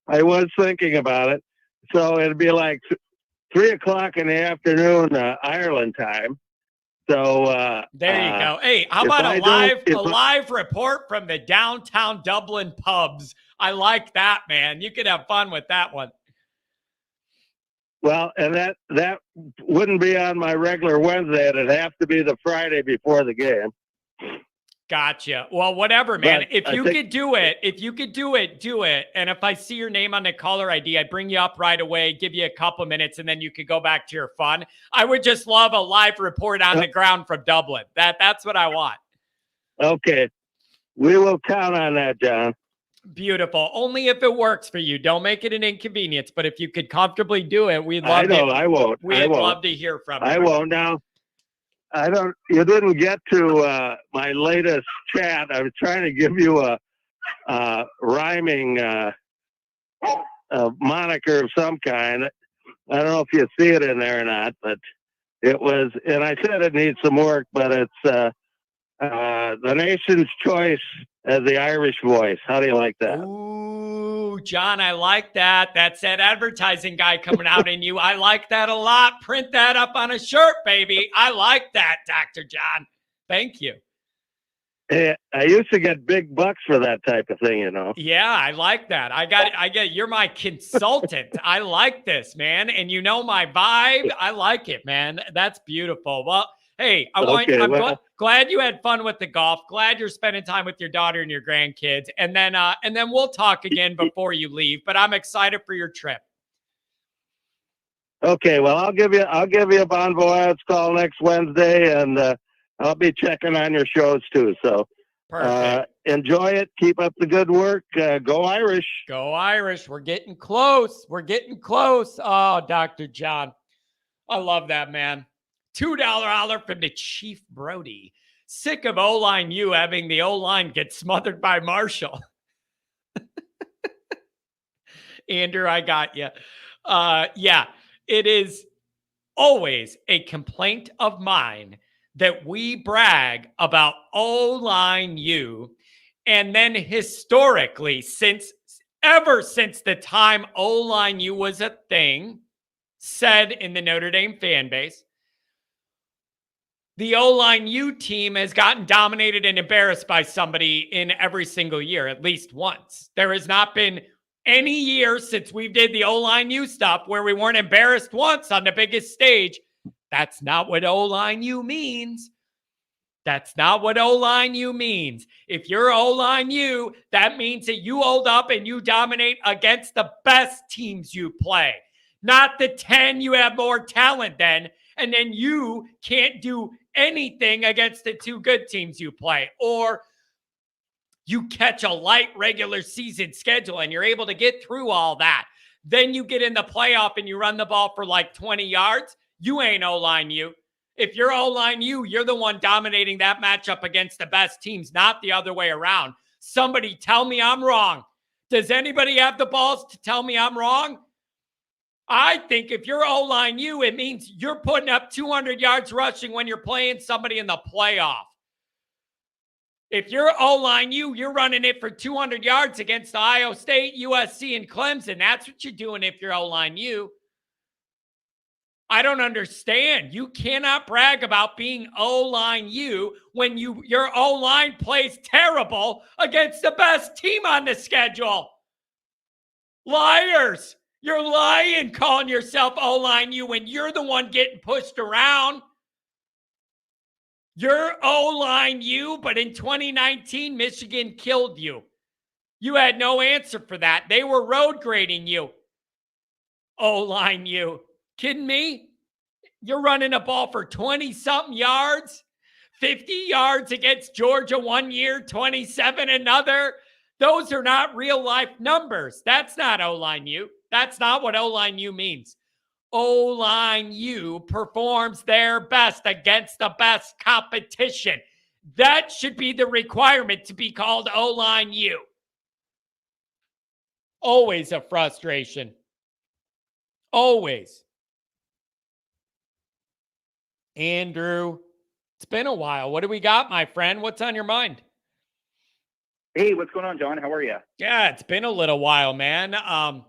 I was thinking about it. So it'd be like 3 o'clock in the afternoon, Ireland time. So there you go. Hey, how about a live report from the downtown Dublin pubs? I like that, man. You could have fun with that one. Well, and that wouldn't be on my regular Wednesday. It'd have to be the Friday before the game. Gotcha. Well, whatever, man. But if you could do it, do it. And if I see your name on the caller ID, I'd bring you up right away, give you a couple minutes, and then you could go back to your fun. I would just love a live report on the ground from Dublin. That's what I want. Okay. We will count on that, John. Beautiful. Only if it works for you. Don't make it an inconvenience. But if you could comfortably do it, we'd love I won't. We'd love to hear from you. I won't. Now, you didn't get to my latest chat. I was trying to give you a rhyming moniker of some kind. I don't know if you see it in there or not, but it was, and I said it needs some work, but it's the nation's choice as the Irish voice. How do you like that? Ooh, John, I like that. That's that advertising guy coming out in you. I like that a lot. Print that up on a shirt, baby. I like that, Dr. John. Thank you. Hey, I used to get big bucks for that type of thing, Yeah, I like that. I get you're my consultant. I like this, man. And you know my vibe. I like it, man. That's beautiful. Well, hey, I'm glad you had fun with the golf. Glad you're spending time with your daughter and your grandkids. And then we'll talk again before you leave. But I'm excited for your trip. Okay, well, I'll give you a Bon Voyage call next Wednesday, and I'll be checking on your shows too. So enjoy it. Keep up the good work. Go Irish. Go Irish. We're getting close. Oh, Dr. John. I love that, man. $2 holler from the Chief Brody. Sick of O-line U having the O-line get smothered by Marshall. Andrew, I got you. Yeah, it is always a complaint of mine that we brag about O-line U, and then historically, ever since the time O-line U was a thing, said in the Notre Dame fan base, the O-line U team has gotten dominated and embarrassed by somebody in every single year, at least once. There has not been any year since we did the O-line U stuff where we weren't embarrassed once on the biggest stage. That's not what O-line U means. That's not what O-line U means. If you're O-line U, that means that you hold up and you dominate against the best teams you play. Not the 10 you have more talent than, and then you can't do anything against the 2 good teams you play. Or you catch a light regular season schedule and you're able to get through all that. Then you get in the playoff and you run the ball for like 20 yards. You ain't O-line U. If you're O-line U, you're the one dominating that matchup against the best teams, not the other way around. Somebody tell me I'm wrong. Does anybody have the balls to tell me I'm wrong? I think if you're O-line U, it means you're putting up 200 yards rushing when you're playing somebody in the playoff. If you're O-line U, you're running it for 200 yards against Ohio State, USC, and Clemson. That's what you're doing if you're O-line U. I don't understand. You cannot brag about being O-line U when your O-line plays terrible against the best team on the schedule. Liars. You're lying calling yourself O-line U when you're the one getting pushed around. You're O-line U, but in 2019, Michigan killed you. You had no answer for that. They were road grading you. O-line U. Kidding me? You're running a ball for 20-something yards, 50 yards against Georgia one year, 27 another. Those are not real-life numbers. That's not O-line U. That's not what O-line U means. O-line U performs their best against the best competition. That should be the requirement to be called O-line U. Always a frustration. Always. Andrew, It's been a while. What do we got, my friend? What's on your mind? Hey, what's going on, John? How are you? Yeah, it's been a little while, man. I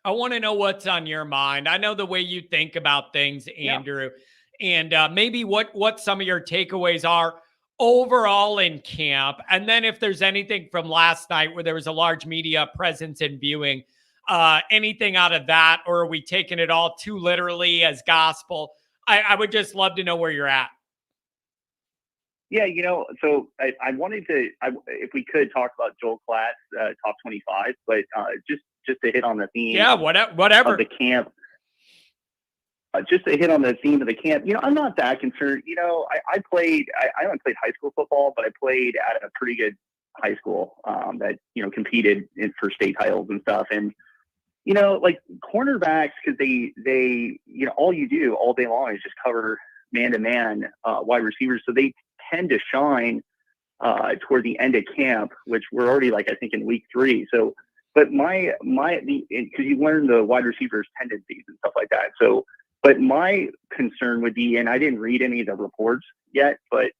want to know what's on your mind. I know the way you think about things, Andrew, and maybe what some of your takeaways are overall in camp. And then if there's anything from last night where there was a large media presence and viewing, anything out of that, or are we taking it all too literally as gospel? I would just love to know where you're at. Yeah, so I wanted to, if we could talk about Joel Klatt's top 25, but just to hit on the theme. Yeah, whatever. Of the camp. Just to hit on the theme of the camp, I'm not that concerned. I haven't played high school football, but I played at a pretty good high school that, competed for state titles and stuff. And, like cornerbacks, because they, all you do all day long is just cover man-to-man wide receivers. So they tend to shine toward the end of camp, which we're already I think in week 3. So, but because you learn the wide receivers' tendencies and stuff like that. So, but my concern would be, and I didn't read any of the reports yet, but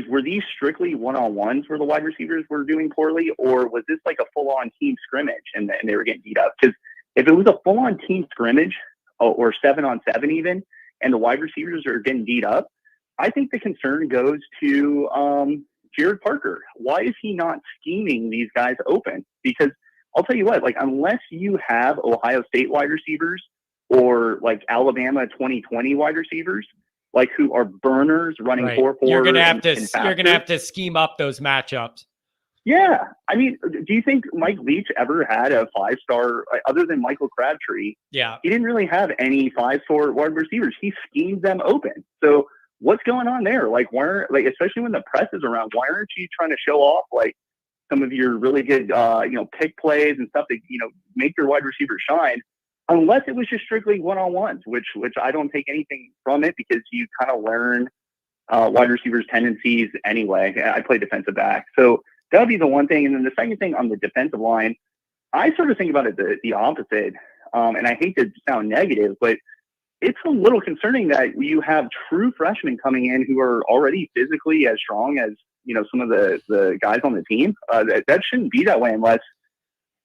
were these strictly one-on-ones where the wide receivers were doing poorly, or was this like a full-on team scrimmage and they were getting beat up? Because if it was a full-on team scrimmage or 7-on-7 even, and the wide receivers are getting beat up, I think the concern goes to Jared Parker. Why is he not scheming these guys open? Because I'll tell you what, unless you have Ohio State wide receivers or Alabama 2020 wide receivers, who are burners running 4-4. You're gonna have to scheme up those matchups. Yeah, I mean, do you think Mike Leach ever had a 5-star other than Michael Crabtree? Yeah, he didn't really have any 5-star wide receivers. He schemed them open. So what's going on there? Why especially when the press is around, why aren't you trying to show off some of your really good pick plays and stuff that make your wide receivers shine? Unless it was just strictly one-on-ones, which I don't take anything from it, because you kind of learn wide receivers' tendencies anyway. I play defensive back, so that would be the one thing. And then the second thing on the defensive line, I sort of think about it the opposite. And I hate to sound negative, but it's a little concerning that you have true freshmen coming in who are already physically as strong as some of the guys on the team. That shouldn't be that way unless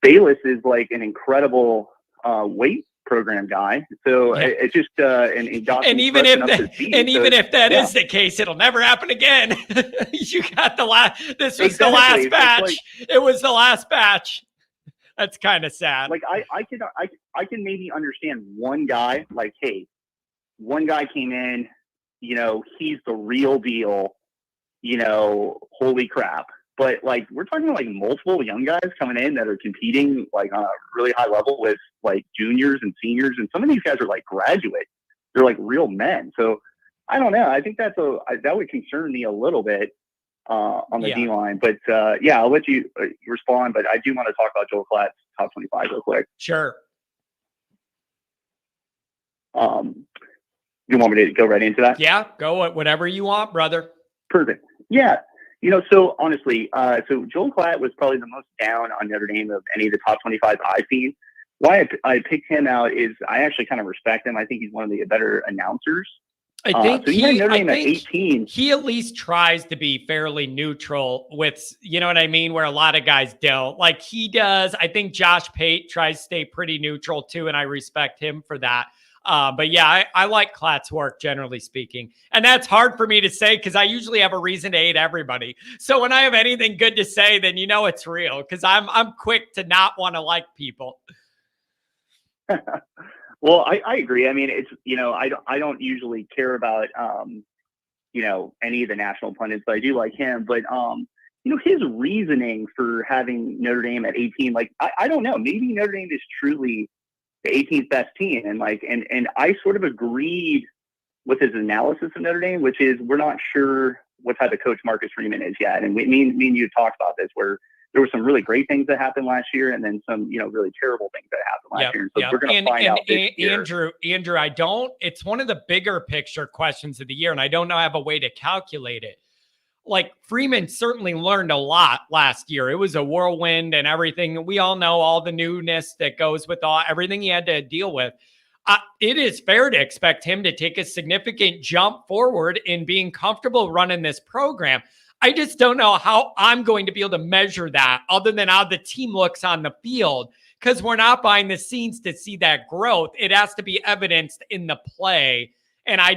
Bayless is an incredible weight program guy. So it's just and even if that is the case, it'll never happen again. You got this was the last batch. It was the last batch. That's kind of sad. I can maybe understand one guy, hey, one guy came in, he's the real deal, holy crap. But we're talking about multiple young guys coming in that are competing on a really high level with juniors and seniors, and some of these guys are graduates. They're real men. So I don't know. I think that would concern me a little bit on the D line. But I'll let you respond. But I do want to talk about Joel Klatt's top 25 real quick. Sure. You want me to go right into that? Yeah, go whatever you want, brother. Perfect. Yeah. So honestly, so Joel Klatt was probably the most down on Notre Dame of any of the top 25 I've seen. Why I picked him out is I actually kind of respect him. I think he's one of the better announcers. I think so he had Notre Dame at 18. He at least tries to be fairly neutral with, you know what I mean, where a lot of guys don't. He does. I think Josh Pate tries to stay pretty neutral too, and I respect him for that. But yeah, I like Klatt's work, generally speaking. And that's hard for me to say because I usually have a reason to hate everybody. So when I have anything good to say, then it's real, because I'm quick to not want to like people. Well, I agree. I mean, it's, I don't usually care about, any of the national pundits, but I do like him. But, his reasoning for having Notre Dame at 18, I don't know, maybe Notre Dame is truly the 18th best team. And and I sort of agreed with his analysis of Notre Dame, which is we're not sure what type of coach Marcus Freeman is yet. And me and you talked about this, where there were some really great things that happened last year, and then some, really terrible things that happened last year. So we're going to find out this year. Andrew, it's one of the bigger picture questions of the year, and I don't know, I have a way to calculate it. Freeman certainly learned a lot last year. It was a whirlwind and everything. We all know all the newness that goes with everything he had to deal with. it is fair to expect him to take a significant jump forward in being comfortable running this program. I just don't know how I'm going to be able to measure that other than how the team looks on the field, because we're not behind the scenes to see that growth. It has to be evidenced in the play. And I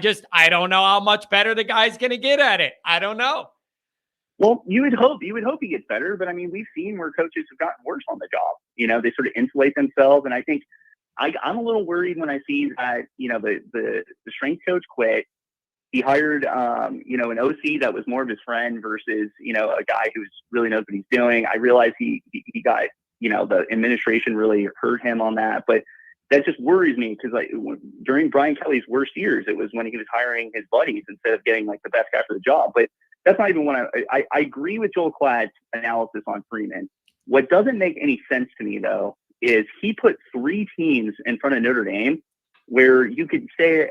don't know how much better the guy's going to get at it. I don't know. Well, you would hope he gets better, but I mean, we've seen where coaches have gotten worse on the job. They sort of insulate themselves. And I think I'm a little worried when I see that, the strength coach quit. He hired, an OC that was more of his friend versus, a guy who really knows what he's doing. I realize he got, the administration really hurt him on that, but that just worries me because during Brian Kelly's worst years, it was when he was hiring his buddies instead of getting like the best guy for the job. But that's not even what I agree with Joel Klatt's analysis on Freeman. What doesn't make any sense to me though, is he put 3 teams in front of Notre Dame where you could say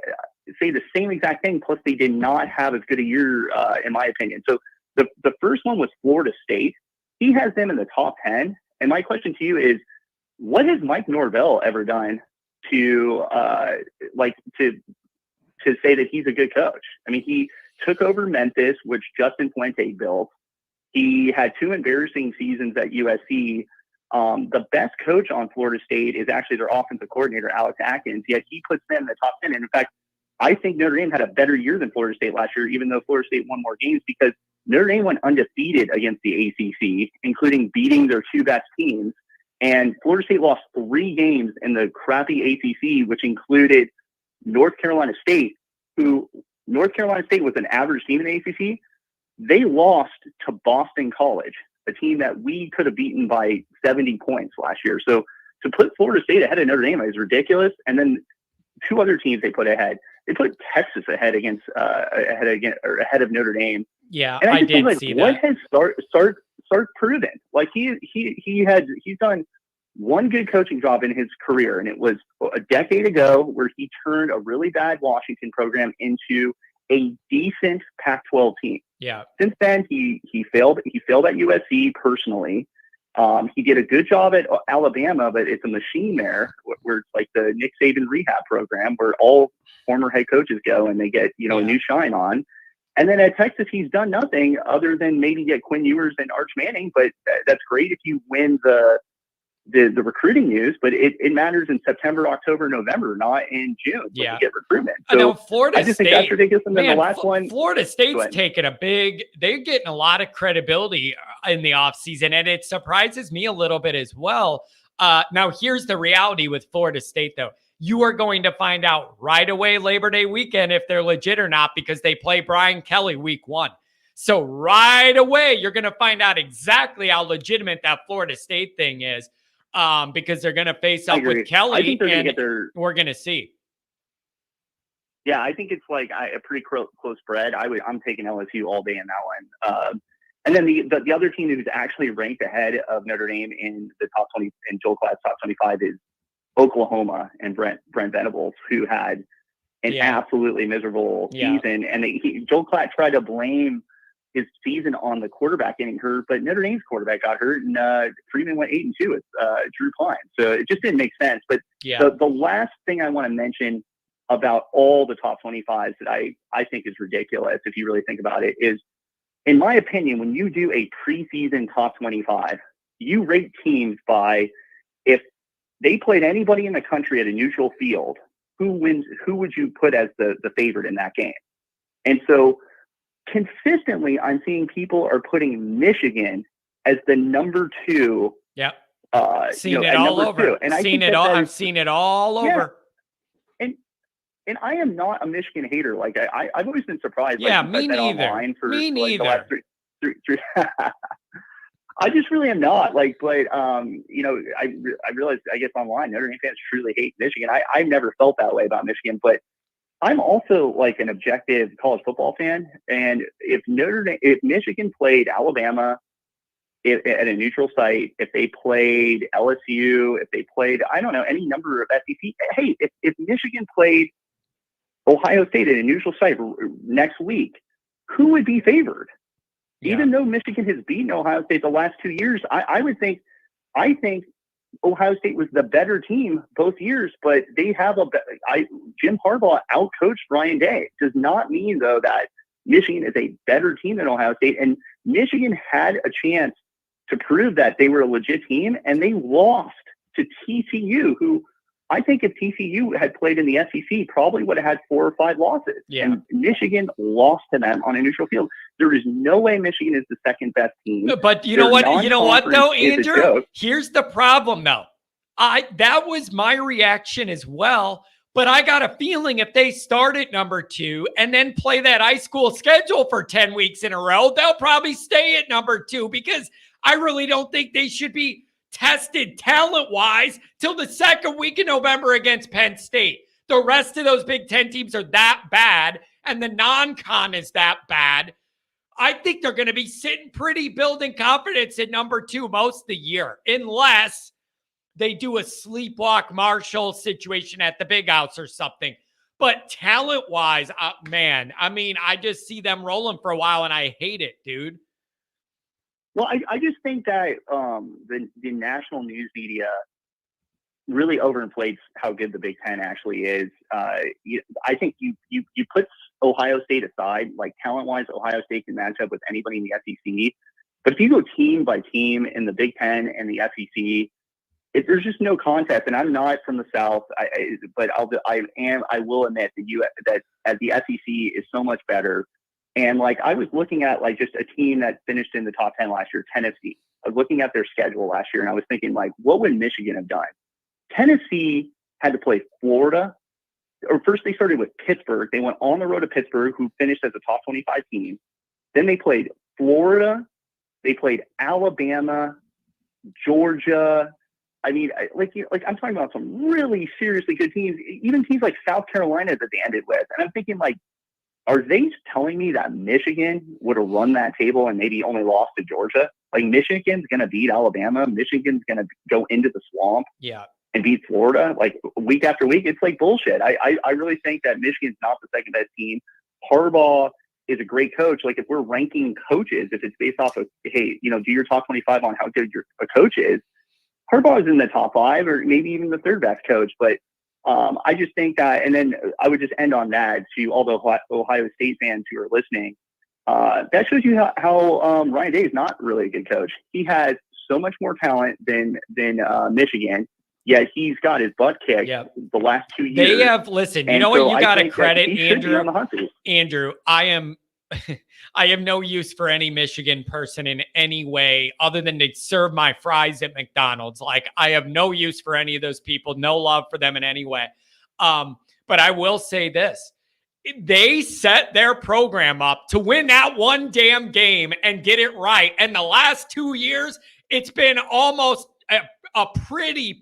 the same exact thing, plus they did not have as good a year, in my opinion. So the first one was Florida State. He has them in the top 10. And my question to you is, what has Mike Norvell ever done to say that he's a good coach? I mean, he took over Memphis, which Justin Fuente built. He had 2 embarrassing seasons at USC. The best coach on Florida State is actually their offensive coordinator, Alex Atkins, yet he puts them in the top 10. And in fact, I think Notre Dame had a better year than Florida State last year, even though Florida State won more games, because Notre Dame went undefeated against the ACC, including beating their 2 best teams. And Florida State lost 3 games in the crappy ACC, which included North Carolina State, who North Carolina State was an average team in the ACC. They lost to Boston College, a team that we could have beaten by 70 points last year. So to put Florida State ahead of Notre Dame is ridiculous. And then 2 other teams they put ahead. They put Texas ahead of Notre Dame. Yeah, and I did think, see what that. What has Sark proven? Like he's done one good coaching job in his career, and it was a decade ago where he turned a really bad Washington program into a decent Pac-12 team. Yeah. Since then, he failed. He failed at USC personally. He did a good job at Alabama, but it's a machine there where it's like the Nick Saban rehab program where all former head coaches go and they get, a new shine on. And then at Texas, he's done nothing other than maybe get Quinn Ewers and Arch Manning, but that's great if you win the recruiting news, but it matters in September, October, November, not in June when you get recruitment. So I know Florida I just State, think that's ridiculous. And then the last one, Florida State's taking they're getting a lot of credibility in the offseason, and it surprises me a little bit as well. Now, here's the reality with Florida State, though. You are going to find out right away Labor Day weekend if they're legit or not, because they play Brian Kelly week 1. So right away, you're going to find out exactly how legitimate that Florida State thing is. Because they're going to face up with Kelly, and we're going to see. Yeah, I think it's like a pretty close spread. I'm taking LSU all day in that one. And then the other team who's actually ranked ahead of Notre Dame in the top 20 in Joel Klatt's top 25 is Oklahoma and Brent Venables, who had an absolutely miserable season. And Joel Klatt tried to blame his season on the quarterback getting hurt, but Notre Dame's quarterback got hurt, and Freeman went 8-2 with Drew Klein. So it just didn't make sense. But the last thing I want to mention about all the top 25s that I think is ridiculous, if you really think about it, is, in my opinion, when you do a preseason top 25, you rate teams by if they played anybody in the country at a neutral field, who wins, who would you put as the favorite in that game? And so consistently, I'm seeing people are putting Michigan as the number 2. Yeah. Seen it all over. And I've seen it all over. And I am not a Michigan hater. Like I've always been surprised. Yeah, like, me neither. Me neither. The last three. I just really am not. Like, but I realized, I guess online, Notre Dame fans truly hate Michigan. I've never felt that way about Michigan, but I'm also like an objective college football fan. And if Michigan played Alabama at a neutral site, if they played LSU, if they played, I don't know, any number of SEC, hey, if Michigan played Ohio State at a neutral site next week, who would be favored? Yeah. Even though Michigan has beaten Ohio State the last 2 years, I think Ohio State was the better team both years, but they have Jim Harbaugh outcoached Ryan Day. Does not mean though that Michigan is a better team than Ohio State, and Michigan had a chance to prove that they were a legit team, and they lost to TCU, who I think if TCU had played in the SEC, probably would have had 4 or 5 losses. Yeah. And Michigan lost to them on a neutral field. There is no way Michigan is the second best team. But you know what? You know what though, Andrew? Here's the problem though. That was my reaction as well. But I got a feeling if they start at number 2 and then play that high school schedule for 10 weeks in a row, they'll probably stay at number 2, because I really don't think they should be tested talent-wise till the second week in November against Penn State. The rest of those Big Ten teams are that bad, and the non-con is that bad. I think they're going to be sitting pretty, building confidence at number 2 most of the year, unless they do a sleepwalk Marshall situation at the Big House or something. But talent-wise, man, I mean, I just see them rolling for a while, and I hate it, dude. Well, I just think that the national news media really overinflates how good the Big Ten actually is. I think you put Ohio State aside, like talent-wise, Ohio State can match up with anybody in the SEC. But if you go team by team in the Big Ten and the SEC, there's just no contest. And I'm not from the South, but I will admit that as the SEC is so much better. And like I was looking at like just a team that finished in the top 10 last year, Tennessee. I was looking at their schedule last year, and I was thinking like, what would Michigan have done? Tennessee had to play Florida, or first they started with Pittsburgh. They went on the road to Pittsburgh, who finished as a top 25 team. Then they played Florida. They played Alabama, Georgia. I mean, like I'm talking about some really seriously good teams, even teams like South Carolina that they ended with. And I'm thinking like, are they telling me that Michigan would have run that table and maybe only lost to Georgia? Like Michigan's going to beat Alabama. Michigan's going to go into the swamp and beat Florida like week after week. It's like bullshit. I really think that Michigan's not the second best team. Harbaugh is a great coach. Like if we're ranking coaches, if it's based off of, hey, do your top 25 on how good a coach is, Harbaugh is in the top 5 or maybe even the third best coach. But I just think that, and then I would just end on that to all the Ohio State fans who are listening. That shows you how Ryan Day is not really a good coach. He has so much more talent than Michigan, yet he's got his butt kicked the last 2 years. They have, listen, you know what you got to credit, Andrew, I have no use for any Michigan person in any way other than to serve my fries at McDonald's. Like I have no use for any of those people, no love for them in any way. But I will say this. They set their program up to win that one damn game and get it right. And the last 2 years, it's been almost a pretty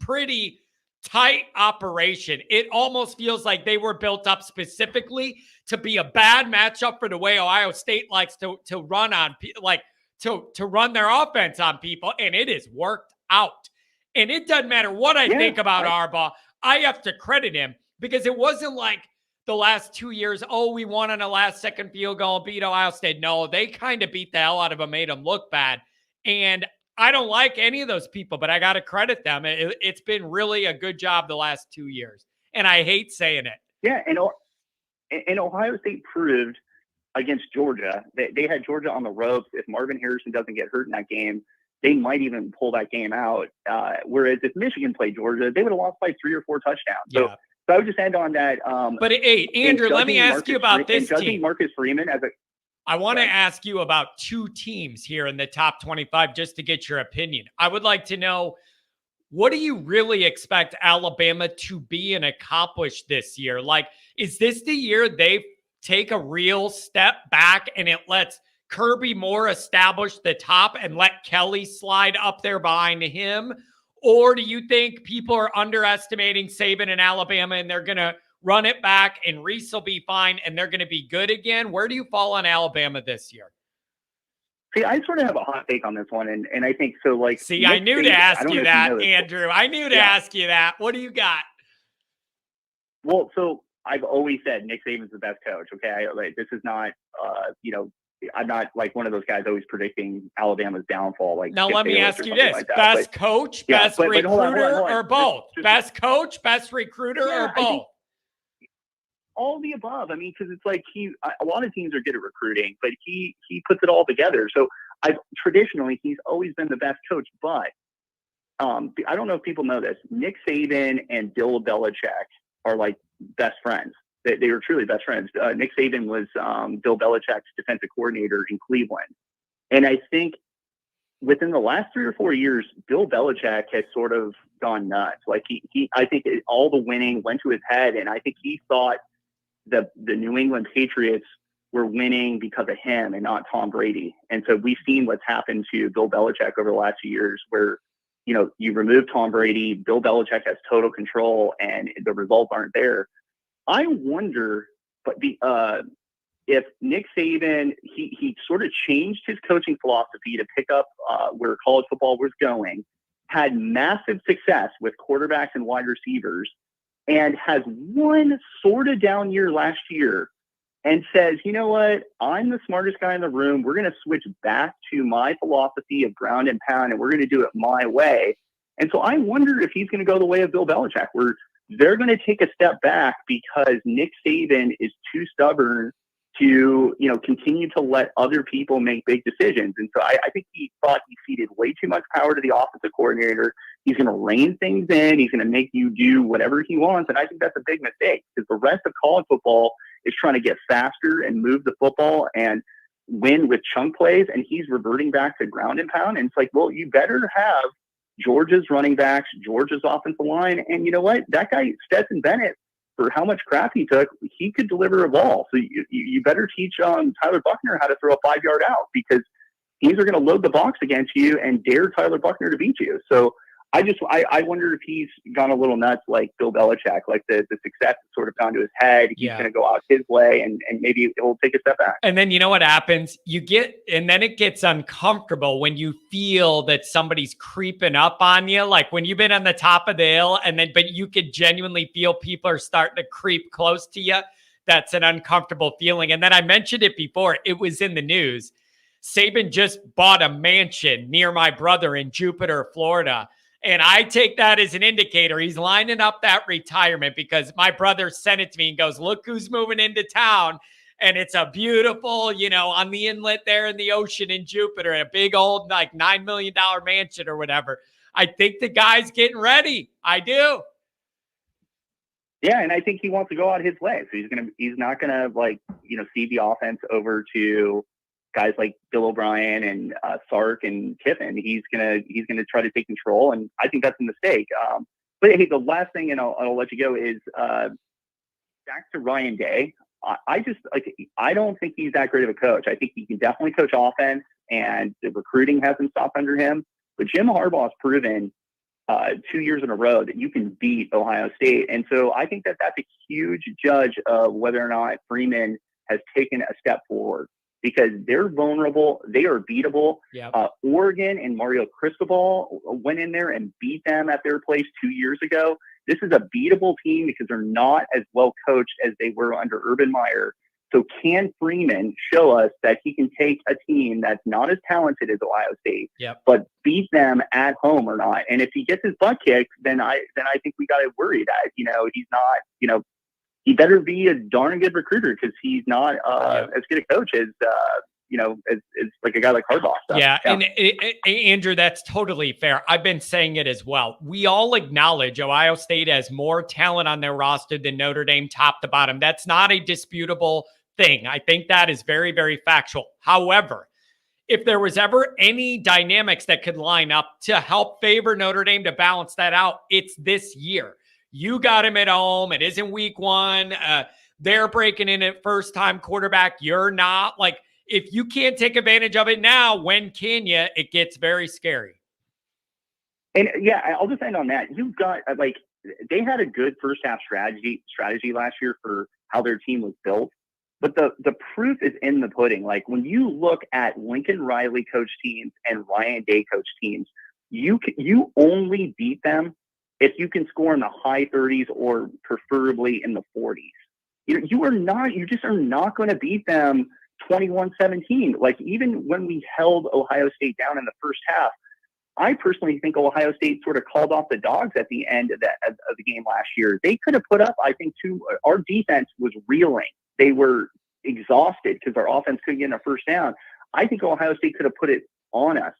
tight operation. It almost feels like they were built up specifically to be a bad matchup for the way Ohio State likes to run on, like to run their offense on people, and it has worked out. And it doesn't matter what I think about Harbaugh. I have to credit him because it wasn't like the last 2 years, we won on a last-second field goal, beat Ohio State. No, they kind of beat the hell out of them, made them look bad. And I don't like any of those people, but I got to credit them. It's been really a good job the last 2 years. And I hate saying it. Yeah, and Ohio State proved against Georgia, they had Georgia on the ropes. If Marvin Harrison doesn't get hurt in that game, they might even pull that game out. Whereas if Michigan played Georgia, they would have lost by 3 or 4 touchdowns. So I would just end on that. But hey, Andrew, let me ask you about this team. Marcus Freeman as I want to ask you about 2 teams here in the top 25 just to get your opinion. I would like to know, what do you really expect Alabama to be and accomplish this year? Like, is this the year they take a real step back and it lets Kirby Moore establish the top and let Kelly slide up there behind him? Or do you think people are underestimating Saban and Alabama and they're going to run it back and Reese will be fine and they're going to be good again? Where do you fall on Alabama this year? See, I sort of have a hot take on this one. And I think so, like, I knew to ask you that, Andrew. I knew to ask you that. What do you got? Well, so I've always said Nick Saban's the best coach. Okay. This is not, I'm not like one of those guys always predicting Alabama's downfall. Like now, Skip let me Bayless ask or you something this: like that. best But, coach, yeah, best but recruiter, hold on. or both? Just Best coach, best recruiter, Yeah, or I both? think all the above. I mean, because it's like a lot of teams are good at recruiting, but he puts it all together. So traditionally he's always been the best coach. But I don't know if people know this. Nick Saban and Bill Belichick are like best friends. They were truly best friends. Nick Saban was Bill Belichick's defensive coordinator in Cleveland, and I think within the last 3 or 4 years, Bill Belichick has sort of gone nuts. Like I think all the winning went to his head, and I think he thought the New England Patriots were winning because of him and not Tom Brady. And so we've seen what's happened to Bill Belichick over the last few years where, you remove Tom Brady, Bill Belichick has total control and the results aren't there. I wonder, but if Nick Saban, he sort of changed his coaching philosophy to pick up where college football was going, had massive success with quarterbacks and wide receivers, and has one sort of down year last year and says, you know what, I'm the smartest guy in the room. We're going to switch back to my philosophy of ground and pound, and we're going to do it my way. And so I wonder if he's going to go the way of Bill Belichick, where they're going to take a step back because Nick Saban is too stubborn to, continue to let other people make big decisions. And so I think he thought he ceded way too much power to the offensive coordinator. He's going to rein things in. He's going to make you do whatever he wants. And I think that's a big mistake because the rest of college football is trying to get faster and move the football and win with chunk plays. And he's reverting back to ground and pound. And it's like, well, you better have Georgia's running backs, Georgia's offensive line. And you know what? That guy, Stetson Bennett, for how much crap he took, he could deliver a ball. So you better teach Tyler Buckner how to throw a 5-yard out because teams are going to load the box against you and dare Tyler Buckner to beat you. So I wonder if he's gone a little nuts like Bill Belichick, like the success has sort of gone to his head. He's going to go out his way and maybe he'll take a step back. And then you know what happens? And then it gets uncomfortable when you feel that somebody's creeping up on you. Like when you've been on the top of the hill but you could genuinely feel people are starting to creep close to you. That's an uncomfortable feeling. And then I mentioned it before. It was in the news. Saban just bought a mansion near my brother in Jupiter, Florida. And I take that as an indicator. He's lining up that retirement because my brother sent it to me and goes, look who's moving into town. And it's a beautiful, on the inlet there in the ocean in Jupiter, a big old like $9 million mansion or whatever. I think the guy's getting ready. I do. Yeah, and I think he wants to go out his way. So he's not gonna cede the offense over to guys like Bill O'Brien and Sark and Kiffin. He's gonna try to take control, and I think that's a mistake. But hey, the last thing, and I'll let you go, is back to Ryan Day. I don't think he's that great of a coach. I think he can definitely coach offense, and the recruiting hasn't stopped under him. But Jim Harbaugh has proven 2 years in a row that you can beat Ohio State, and so I think that's a huge judge of whether or not Freeman has taken a step forward. Because they're vulnerable, they are beatable. Yep. Oregon and Mario Cristobal went in there and beat them at their place 2 years ago. This is a beatable team because they're not as well coached as they were under Urban Meyer. So can Freeman show us that he can take a team that's not as talented as Ohio State, but beat them at home or not? And if he gets his butt kicked, then I think we got to worry that he's not he better be a darn good recruiter because he's not as good a coach as like a guy like Harbaugh. So, yeah. And Andrew, that's totally fair. I've been saying it as well. We all acknowledge Ohio State has more talent on their roster than Notre Dame top to bottom. That's not a disputable thing. I think that is very, very factual. However, if there was ever any dynamics that could line up to help favor Notre Dame to balance that out, it's this year. You got him at home. It isn't week one. They're breaking in at first-time quarterback. You're not. Like, if you can't take advantage of it now, when can you? It gets very scary. And, yeah, I'll just end on that. You've got, they had a good first-half strategy last year for how their team was built. But the proof is in the pudding. Like, when you look at Lincoln Riley coach teams and Ryan Day coach teams, you only beat them if you can score in the high 30s or preferably in the 40s. You just are not going to beat them 21-17. Like, even when we held Ohio State down in the first half, I personally think Ohio State sort of called off the dogs at the end of the game last year. They could have put up, I think, our defense was reeling. They were exhausted because our offense couldn't get a first down. I think Ohio State could have put it on us,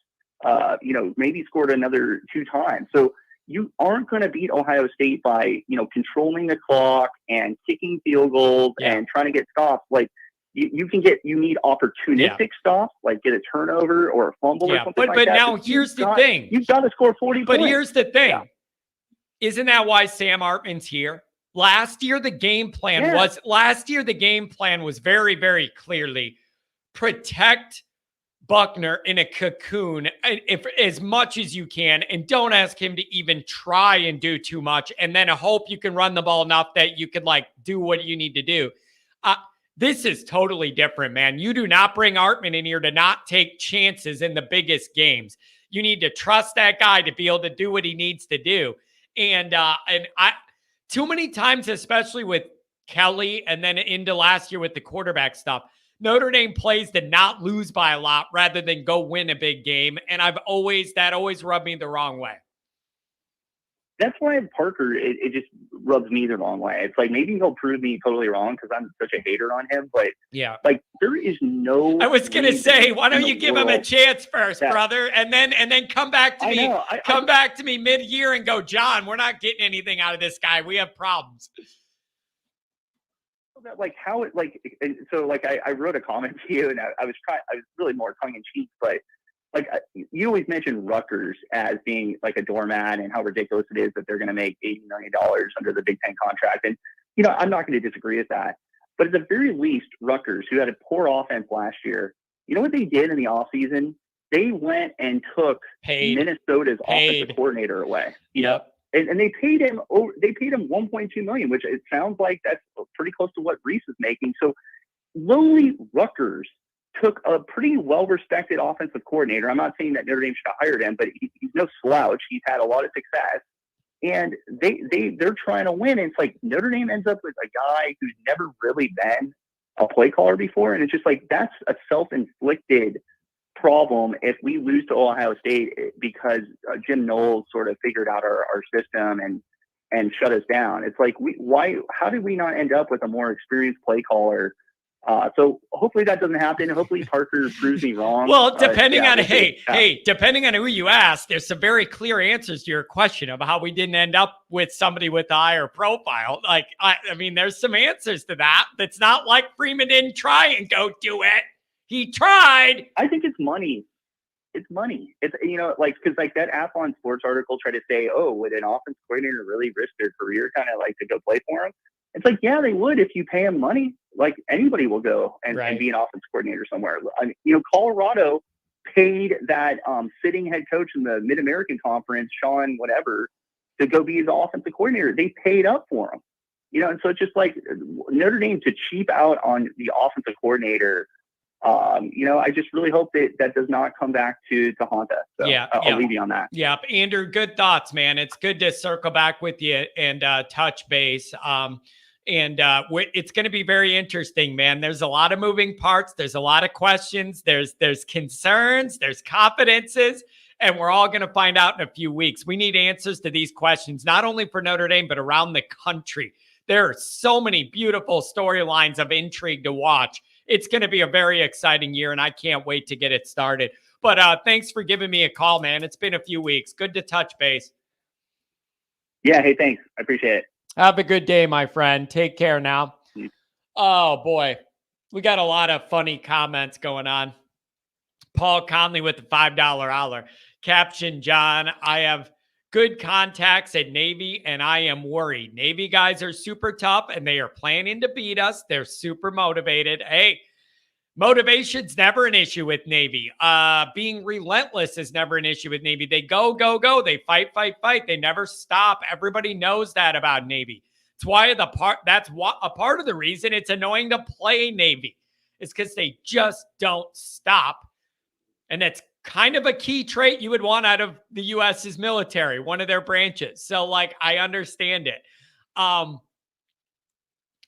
maybe scored another 2 times. So you aren't going to beat Ohio State by, controlling the clock and kicking field goals and trying to get stops. Like, you need opportunistic stops, like get a turnover or a fumble or something like that. But now here's the thing. You've got to score 40 points. But here's the thing. Yeah. Isn't that why Sam Hartman's here? Last year, the game plan was very, very clearly protect Buckner in a cocoon as much as you can, and don't ask him to even try and do too much, and then hope you can run the ball enough that you could do what you need to do. This is totally different, man. You do not bring Hartman in here to not take chances in the biggest games. You need to trust that guy to be able to do what he needs to do. And I too many times, especially with Kelly and then into last year with the quarterback stuff, Notre Dame plays to not lose by a lot rather than go win a big game. And that always rubbed me the wrong way. That's why Parker, it just rubs me the wrong way. It's like, maybe he'll prove me totally wrong because I'm such a hater on him. But there is no. I was gonna say, why don't you give him a chance first, brother, and then come back to me. Come back to me mid-year and go, John, we're not getting anything out of this guy. We have problems. I wrote a comment to you, and I was really more tongue in cheek, but. You always mention Rutgers as being like a doormat and how ridiculous it is that they're going to make $80 million under the Big Ten contract. And, I'm not going to disagree with that. But at the very least, Rutgers, who had a poor offense last yeyear, you know what they did in the offseason? They went and took Minnesota's offensive coordinator away. Yep. And they paid him $1.2 million, which it sounds like that's pretty close to what Reese is making. So lowly Rutgers took a pretty well-respected offensive coordinator. I'm not saying that Notre Dame should have hired him, but he's no slouch. He's had a lot of success. And they're trying to win. And it's like Notre Dame ends up with a guy who's never really been a play caller before. And it's just like, that's a self-inflicted problem if we lose to Ohio State because Jim Knowles sort of figured out our system and shut us down. It's like, how did we not end up with a more experienced play caller? So hopefully that doesn't happen. Hopefully Parker proves me wrong. Well, depending on who you ask, there's some very clear answers to your question of how we didn't end up with somebody with a higher profile. There's some answers to that. That's not like Freeman didn't try and go do it. He tried. I think it's money. It's money. It's, because that Athlon Sports article tried to say, would an offense coordinator really risk their career kind of to go play for him? It's like, yeah, they would if you pay them money. Like, anybody will go and be an offense coordinator somewhere. Colorado paid that sitting head coach in the Mid-American Conference, Sean whatever, to go be his offensive coordinator. They paid up for him. And so it's just like Notre Dame to cheap out on the offensive coordinator. I just really hope that does not come back to haunt us. So I'll leave you on that. Yeah. Andrew, good thoughts, man. It's good to circle back with you and touch base. It's going to be very interesting, man. There's a lot of moving parts. There's a lot of questions. There's concerns. There's confidences. And we're all going to find out in a few weeks. We need answers to these questions, not only for Notre Dame, but around the country. There are so many beautiful storylines of intrigue to watch. It's going to be a very exciting year, and I can't wait to get it started. But thanks for giving me a call, man. It's been a few weeks. Good to touch base. Yeah, hey, thanks. I appreciate it. Have a good day, my friend. Take care now. Mm-hmm. Oh, boy. We got a lot of funny comments going on. Paul Conley with the $5 holler. Caption, John, I have good contacts at Navy, and I am worried. Navy guys are super tough, and they are planning to beat us. They're super motivated. Hey, motivation's never an issue with Navy. Being relentless is never an issue with Navy. They go, go, go. They fight, fight, fight. They never stop. Everybody knows that about Navy. That's a part of the reason it's annoying to play Navy. It's because they just don't stop. And that's kind of a key trait you would want out of the U.S.'s military, one of their branches. So, I understand it.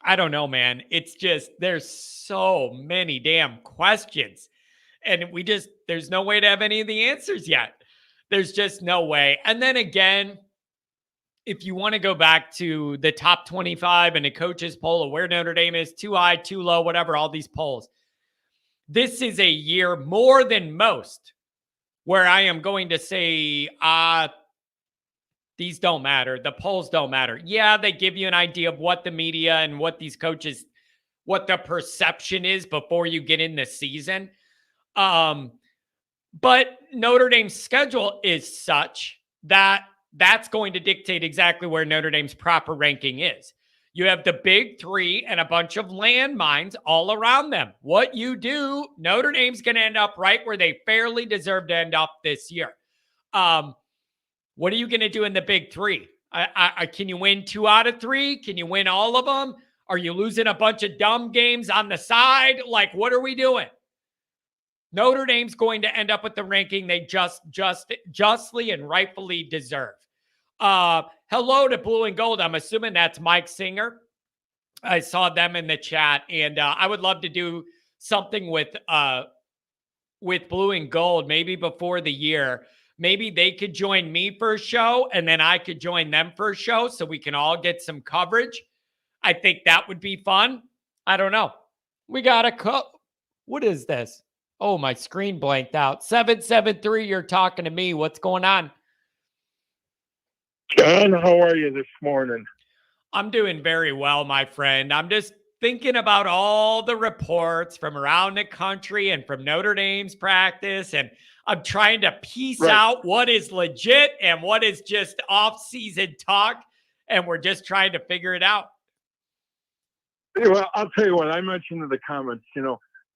I don't know, man. It's just, there's so many damn questions. And there's no way to have any of the answers yet. There's just no way. And then again, if you want to go back to the top 25 and a coach's poll of where Notre Dame is, too high, too low, whatever, all these polls, this is a year more than most where I am going to say, these don't matter. The polls don't matter. Yeah, they give you an idea of what the media and what these coaches, what the perception is before you get in the season. But Notre Dame's schedule is such that that's going to dictate exactly where Notre Dame's proper ranking is. You have the big three and a bunch of landmines all around them. What you do, Notre Dame's going to end up right where they fairly deserve to end up this year. What are you going to do in the big three? Can you win 2 out of 3? Can you win all of them? Are you losing a bunch of dumb games on the side? Like, what are we doing? Notre Dame's going to end up with the ranking they justly and rightfully deserve. Hello to Blue and Gold. I'm assuming that's Mike Singer. I saw them in the chat, and I would love to do something with Blue and Gold, maybe before the year. Maybe they could join me for a show, and then I could join them for a show so we can all get some coverage. I think that would be fun. I don't know. We got a what is this? Oh, my screen blanked out. 773, you're talking to me. What's going on? John, how are you this morning? I'm doing very well, my friend. I'm just thinking about all the reports from around the country and from Notre Dame's practice, and I'm trying to piece out what is legit and what is just off-season talk, and we're just trying to figure it out. Well, I'll tell you what, I mentioned in the comments,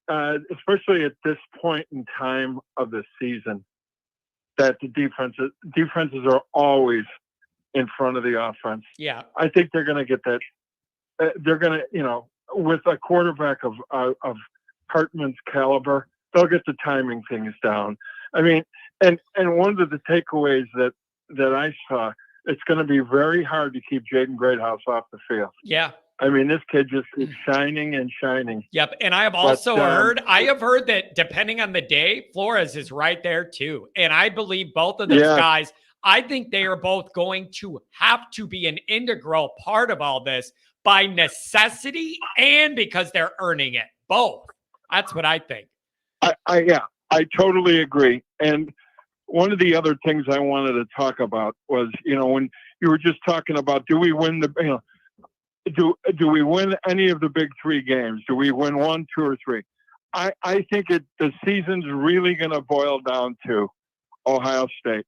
especially at this point in time of the season, that the defenses are always in front of the offense. Yeah. I think they're going to get that. They're going to, with a quarterback of Hartman's caliber, they'll get the timing things down. I mean, and one of the takeaways that I saw, it's going to be very hard to keep Jaden Greathouse off the field. Yeah. I mean, this kid just is shining and shining. Yep. And I have also heard that depending on the day, Flores is right there too. And I believe both of those guys, I think they are both going to have to be an integral part of all this by necessity and because they're earning it. Both. That's what I think. I totally agree. And one of the other things I wanted to talk about was, when you were just talking about, do we win do we win any of the big 3 games? Do we win 1, 2, or 3? I think the season's really going to boil down to Ohio State.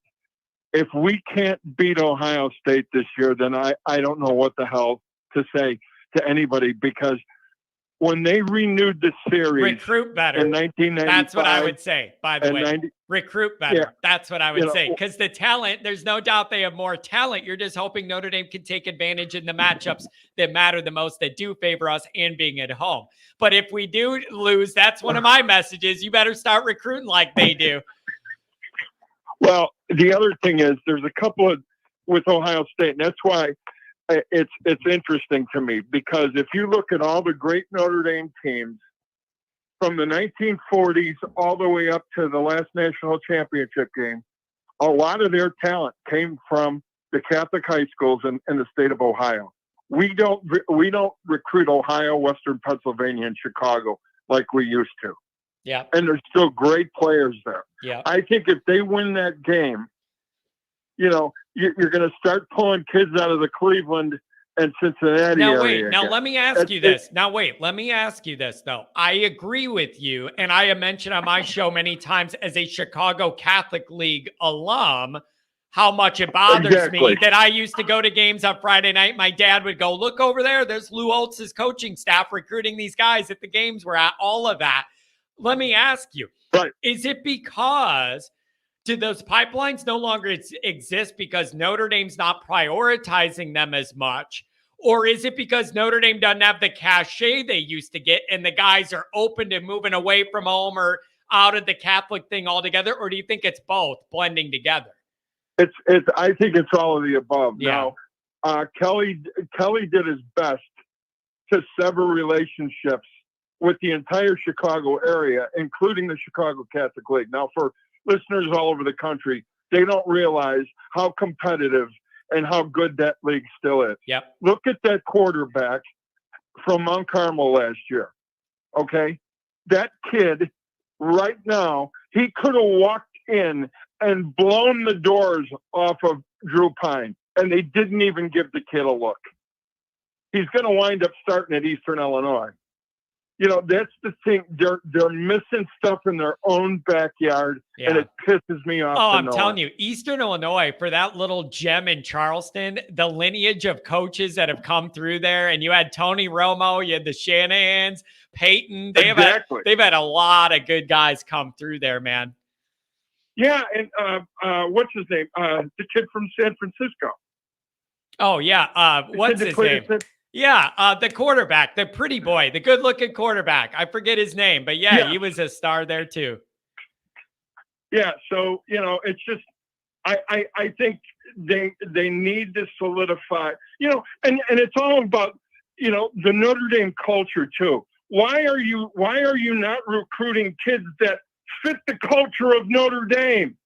If we can't beat Ohio State this year, then I don't know what the hell to say to anybody, because when they renewed the series, recruit better. In 1995, that's what I would say, by the way. Recruit better. Yeah. That's what I would say. Because the talent, there's no doubt they have more talent. You're just hoping Notre Dame can take advantage in the matchups that matter the most, that do favor us, and being at home. But if we do lose, that's one of my messages. You better start recruiting like they do. Well, the other thing is there's a couple of with Ohio State, and that's why it's interesting to me, because if you look at all the great Notre Dame teams from the 1940s all the way up to the last national championship game, a lot of their talent came from the Catholic high schools in the state of Ohio. We don't recruit Ohio, Western Pennsylvania, and Chicago like we used to. Yeah. And there's still great players there. Yeah. I think if they win that game, you're going to start pulling kids out of the Cleveland and Cincinnati area. Now let me ask you this. Let me ask you this, though. I agree with you, and I have mentioned on my show many times as a Chicago Catholic League alum how much it bothers me that I used to go to games on Friday night. My dad would go, look over there. There's Lou Holtz's coaching staff recruiting these guys at the games we're at, all of that. Let me ask you, is it because do those pipelines no longer exist because Notre Dame's not prioritizing them as much? Or is it because Notre Dame doesn't have the cachet they used to get and the guys are open to moving away from home or out of the Catholic thing altogether? Or do you think it's both blending together? I think it's all of the above. Yeah. Now, Kelly did his best to sever relationships with the entire Chicago area, including the Chicago Catholic League. Now, for listeners all over the country, they don't realize how competitive and how good that league still is. Yep. Look at that quarterback from Mount Carmel last year. Okay. That kid right now, he could have walked in and blown the doors off of Drew Pine, and they didn't even give the kid a look. He's going to wind up starting at Eastern Illinois. You know, that's the thing. They're missing stuff in their own backyard, and it pisses me off. Oh, I'm telling you, Eastern Illinois, for that little gem in Charleston, the lineage of coaches that have come through there, and you had Tony Romo, you had the Shanahans, Peyton. They've had a lot of good guys come through there, man. Yeah, and what's his name? The kid from San Francisco. Oh, yeah. What's his name? Yeah, the quarterback, the pretty boy, the good-looking quarterback. I forget his name, but yeah, he was a star there too. Yeah, so, you know, it's just, I think they need to solidify, you know, and it's all about, you know, the Notre Dame culture too. Why are you not recruiting kids that fit the culture of Notre Dame,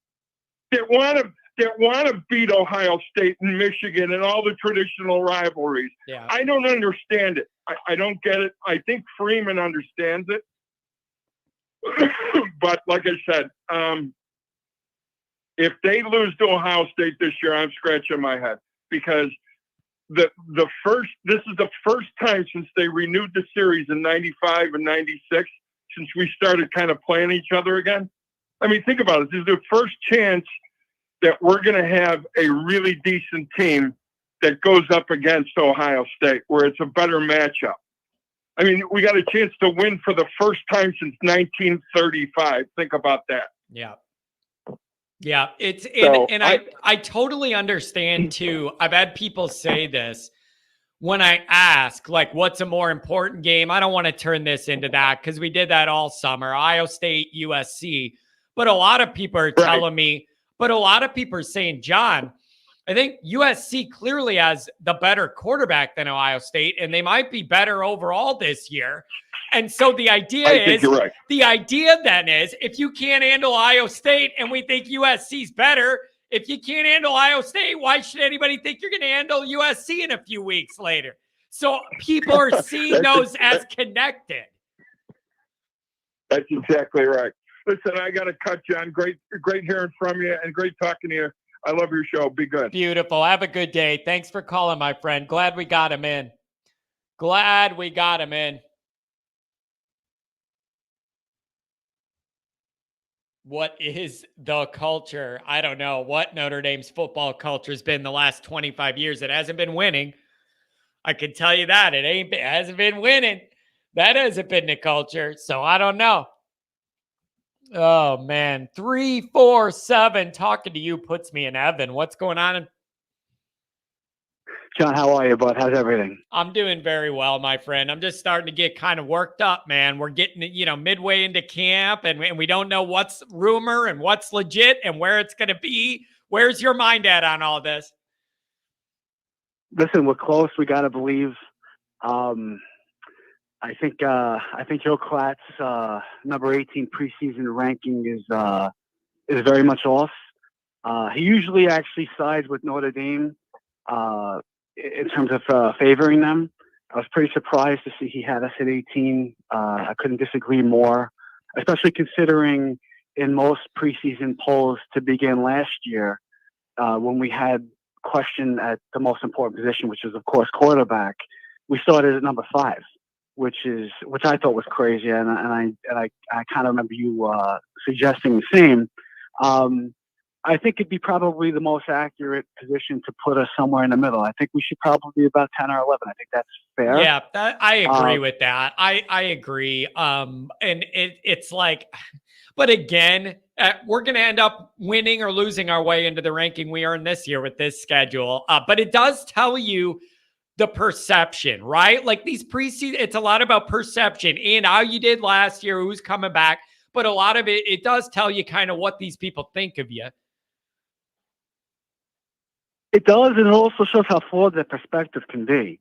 that want to beat Ohio State and Michigan and all the traditional rivalries? Yeah. I don't understand it. I don't get it. I think Freeman understands it. But like I said, if they lose to Ohio State this year, I'm scratching my head, because this is the first time since they renewed the series in 95 and 96, since we started kind of playing each other again. I mean, think about it. This is the first chance that we're going to have a really decent team that goes up against Ohio State, where it's a better matchup. I mean, we got a chance to win for the first time since 1935. Think about that. Yeah. Yeah. So I totally understand too. I've had people say this when I ask, like, what's a more important game? I don't want to turn this into that, because we did that all summer, Ohio State, USC. But a lot of people are telling me, but a lot of people are saying, John, I think USC clearly has the better quarterback than Ohio State, and they might be better overall this year. And so the idea the idea then is, if you can't handle Ohio State and we think USC's better, if you can't handle Ohio State, why should anybody think you're going to handle USC in a few weeks later? So people are seeing those as connected. That's exactly right. Listen, I got to cut, John. Great hearing from you, and great talking to you. I love your show. Be good. Beautiful. Have a good day. Thanks for calling, my friend. Glad we got him in. What is the culture? I don't know what Notre Dame's football culture has been the last 25 years. It hasn't been winning. I can tell you that. It hasn't been winning. That hasn't been the culture. So I don't know. Oh, man. 347 talking to you puts me in heaven. What's going on? John, how are you, bud? How's everything? I'm doing very well, my friend. I'm just starting to get kind of worked up, man. We're getting, midway into camp, and we don't know what's rumor and what's legit and where it's going to be. Where's your mind at on all this? Listen, we're close. We got to believe. I think Joe Klatt's number 18 preseason ranking is very much off. He usually actually sides with Notre Dame in terms of favoring them. I was pretty surprised to see he had us at 18. I couldn't disagree more, especially considering in most preseason polls to begin last year, when we had question at the most important position, which is of course quarterback, we started at number 5. Which I thought was crazy, and I kind of remember you suggesting the same. I think it'd be probably the most accurate position to put us somewhere in the middle. I think we should probably be about 10 or 11. I think that's fair. Yeah, I agree with that. I agree. And it's like, but again, we're going to end up winning or losing our way into the ranking we are in this year with this schedule. But it does tell you the perception, right? Like these preseason, it's a lot about perception and how you did last year, who's coming back. But a lot of it does tell you kind of what these people think of you. It does, and it also shows how flawed that perspective can be.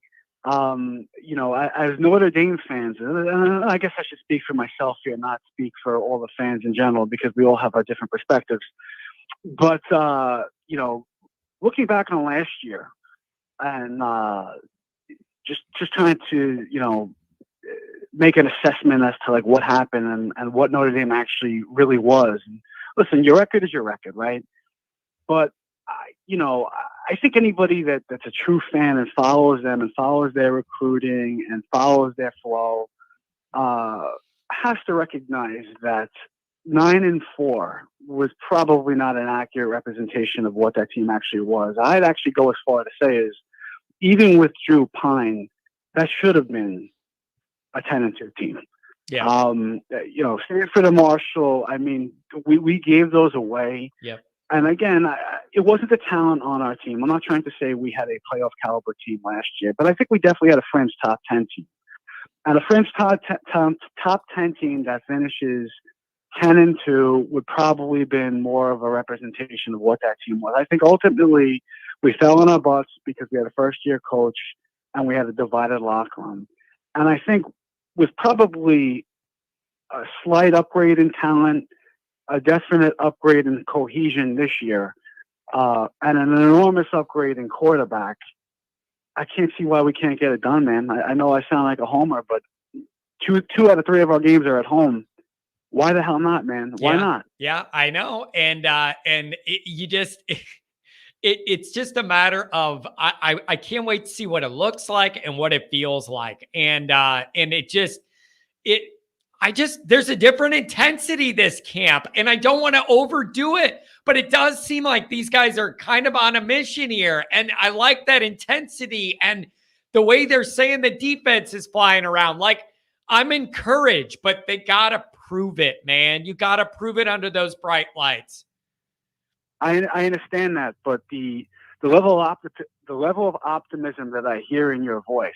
You know, as Notre Dame fans, and I guess I should speak for myself here, not speak for all the fans in general, because we all have our different perspectives. But, you know, looking back on last year and just trying to, you know, make an assessment as to like what happened and what Notre Dame actually really was. And listen, your record is your record, right? But you know, I think anybody that's a true fan and follows them and follows their recruiting and follows their flow has to recognize that 9-4 was probably not an accurate representation of what that team actually was. I'd actually go as far to say is, even with Drew Pine, that should have been a 10-2 team. Yeah. You know, Stanford and Marshall, I mean, we gave those away. Yep. And again, it wasn't the talent on our team. I'm not trying to say we had a playoff caliber team last year, but I think we definitely had a fringe top 10 team. And a fringe top 10 team that finishes 10-2 would probably been more of a representation of what that team was. I think ultimately we fell on our butts because we had a first-year coach and we had a divided locker room. And I think with probably a slight upgrade in talent, a definite upgrade in cohesion this year, and an enormous upgrade in quarterback, I can't see why we can't get it done, man. I know I sound like a homer, but two out of 3 of our games are at home. Why the hell not, man? Why not? Yeah, I know. And it's just a matter of I can't wait to see what it looks like and what it feels like. And there's a different intensity this camp, and I don't want to overdo it, but it does seem like these guys are kind of on a mission here. And I like that intensity and the way they're saying the defense is flying around. Like, I'm encouraged, but they got to prove it, man. You got to prove it under those bright lights. I understand that, but the level of optimism that I hear in your voice,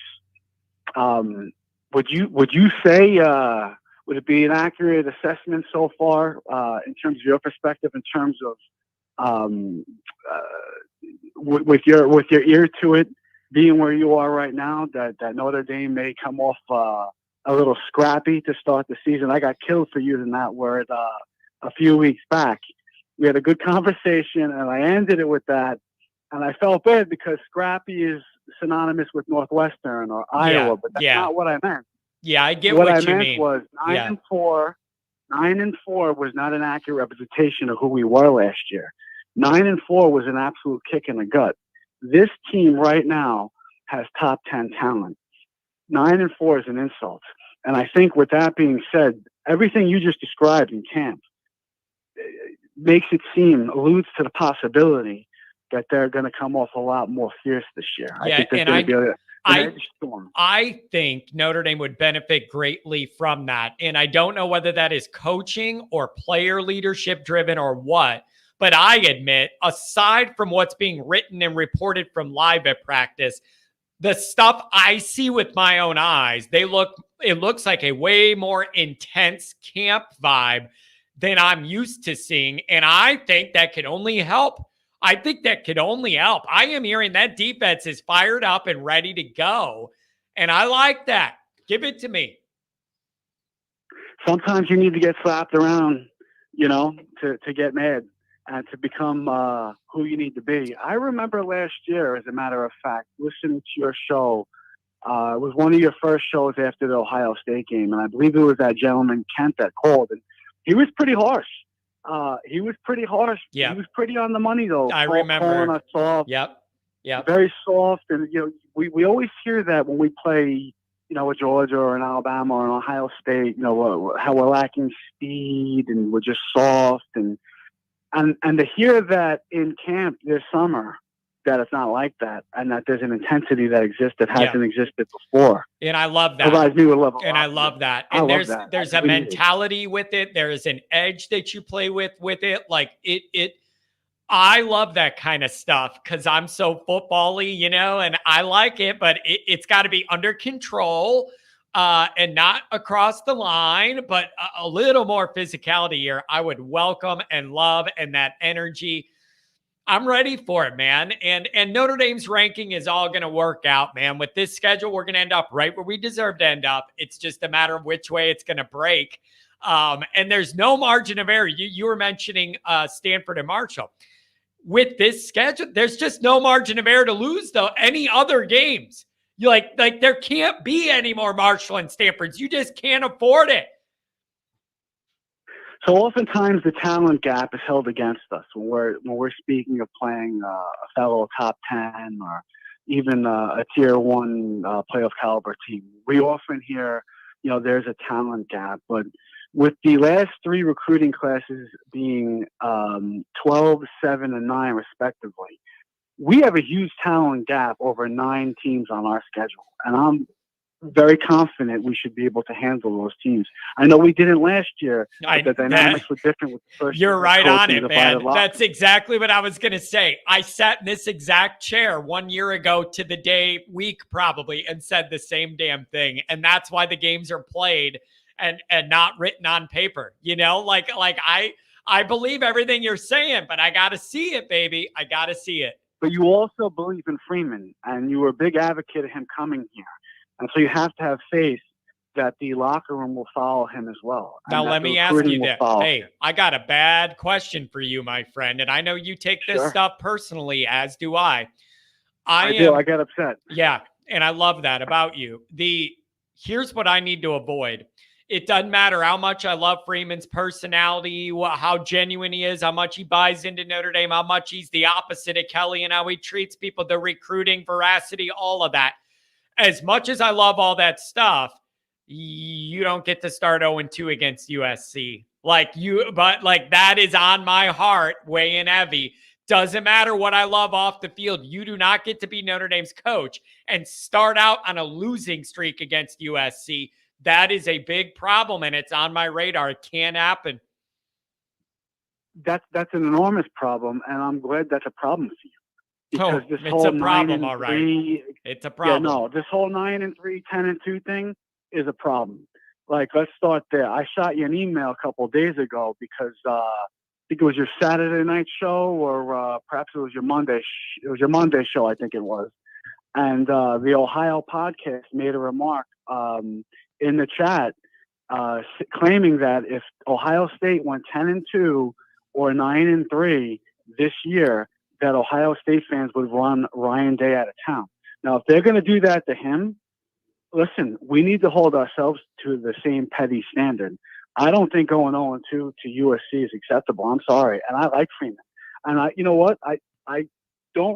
would you say, would it be an accurate assessment so far in terms of your perspective, in terms of with your ear to it, being where you are right now, that Notre Dame may come off a little scrappy to start the season? I got killed for using that word a few weeks back. We had a good conversation, and I ended it with that. And I felt bad because scrappy is synonymous with Northwestern or Iowa, but that's not what I meant. Yeah, I get what I you meant mean. Was 9-4. 9-4 was not an accurate representation of who we were last year. 9-4 was an absolute kick in the gut. This team right now has top 10 talent. 9-4 is an insult. And I think with that being said, everything you just described in camp alludes to the possibility that they're going to come off a lot more fierce this year. Yeah, I think Notre Dame would benefit greatly from that. And I don't know whether that is coaching or player leadership driven or what, but I admit, aside from what's being written and reported from live at practice, the stuff I see with my own eyes, it looks like a way more intense camp vibe than I'm used to seeing. And I think that could only help. I am hearing that defense is fired up and ready to go. And I like that. Give it to me. Sometimes you need to get slapped around, you know, to get mad and to become who you need to be. I remember last year, as a matter of fact, listening to your show. It was one of your first shows after the Ohio State game. And I believe it was that gentleman, Kent, that called. And he was pretty harsh. Yeah. He was pretty on the money, though. I remember. Calling us soft. Yep. Very soft. And, you know, we always hear that when we play, you know, a Georgia or an Alabama or an Ohio State, you know, how we're lacking speed and we're just soft. And to hear that in camp this summer, that it's not like that, and that there's an intensity that exists that hasn't existed before. And I love that. Provides me with a level. And I love that. And there's a mentality with it. There is an edge that you play with it. Like I love that kind of stuff because I'm so football-y, you know, and I like it, but it's got to be under control and not across the line, but a little more physicality here. I would welcome and love, and that energy. I'm ready for it, man. And Notre Dame's ranking is all going to work out, man. With this schedule, we're going to end up right where we deserve to end up. It's just a matter of which way it's going to break. And there's no margin of error. You were mentioning Stanford and Marshall. With this schedule, there's just no margin of error to lose though any other games. You like there can't be any more Marshall and Stanfords. You just can't afford it. So oftentimes the talent gap is held against us when we're speaking of playing a fellow top 10 or even a tier 1 playoff caliber team. We often hear, there's a talent gap, but with the last 3 recruiting classes being 12, 7, and 9 respectively, we have a huge talent gap over 9 teams on our schedule, and I'm very confident we should be able to handle those teams. I know we didn't last year, but the dynamics were different with the first. You're right on it, man. That's exactly what I was going to say. I sat in this exact chair 1 year ago to the week probably and said the same damn thing. And that's why the games are played and not written on paper. I believe everything you're saying, but I got to see it, baby. I got to see it. But you also believe in Freeman, and you were a big advocate of him coming here. And so you have to have faith that the locker room will follow him as well. Now, let me ask you this. Hey, I got a bad question for you, my friend. And I know you take this stuff personally, as do I. I do. I get upset. Yeah. And I love that about you. Here's what I need to avoid. It doesn't matter how much I love Freeman's personality, how genuine he is, how much he buys into Notre Dame, how much he's the opposite of Kelly and how he treats people, the recruiting, veracity, all of that. As much as I love all that stuff, you don't get to start 0-2 against USC. But that is on my heart, weighing heavy. Doesn't matter what I love off the field. You do not get to be Notre Dame's coach and start out on a losing streak against USC. That is a big problem, and it's on my radar. It can't happen. That's an enormous problem, and I'm glad that's a problem for you. Because this it's whole a problem, 9-3, all right. It's a problem. Yeah, no, this whole 9-3, 10-2 thing is a problem. Let's start there. I shot you an email a couple of days ago because I think it was your Saturday night show, or perhaps it was your Monday. It was your Monday show, I think it was. And the Ohio podcast made a remark in the chat claiming that if Ohio State went 10-2 or 9-3 this year, that Ohio State fans would run Ryan Day out of town. Now, if they're going to do that to him, listen, we need to hold ourselves to the same petty standard. I don't think going 0-2 to USC is acceptable. I'm sorry. And I like Freeman. And you know what? I still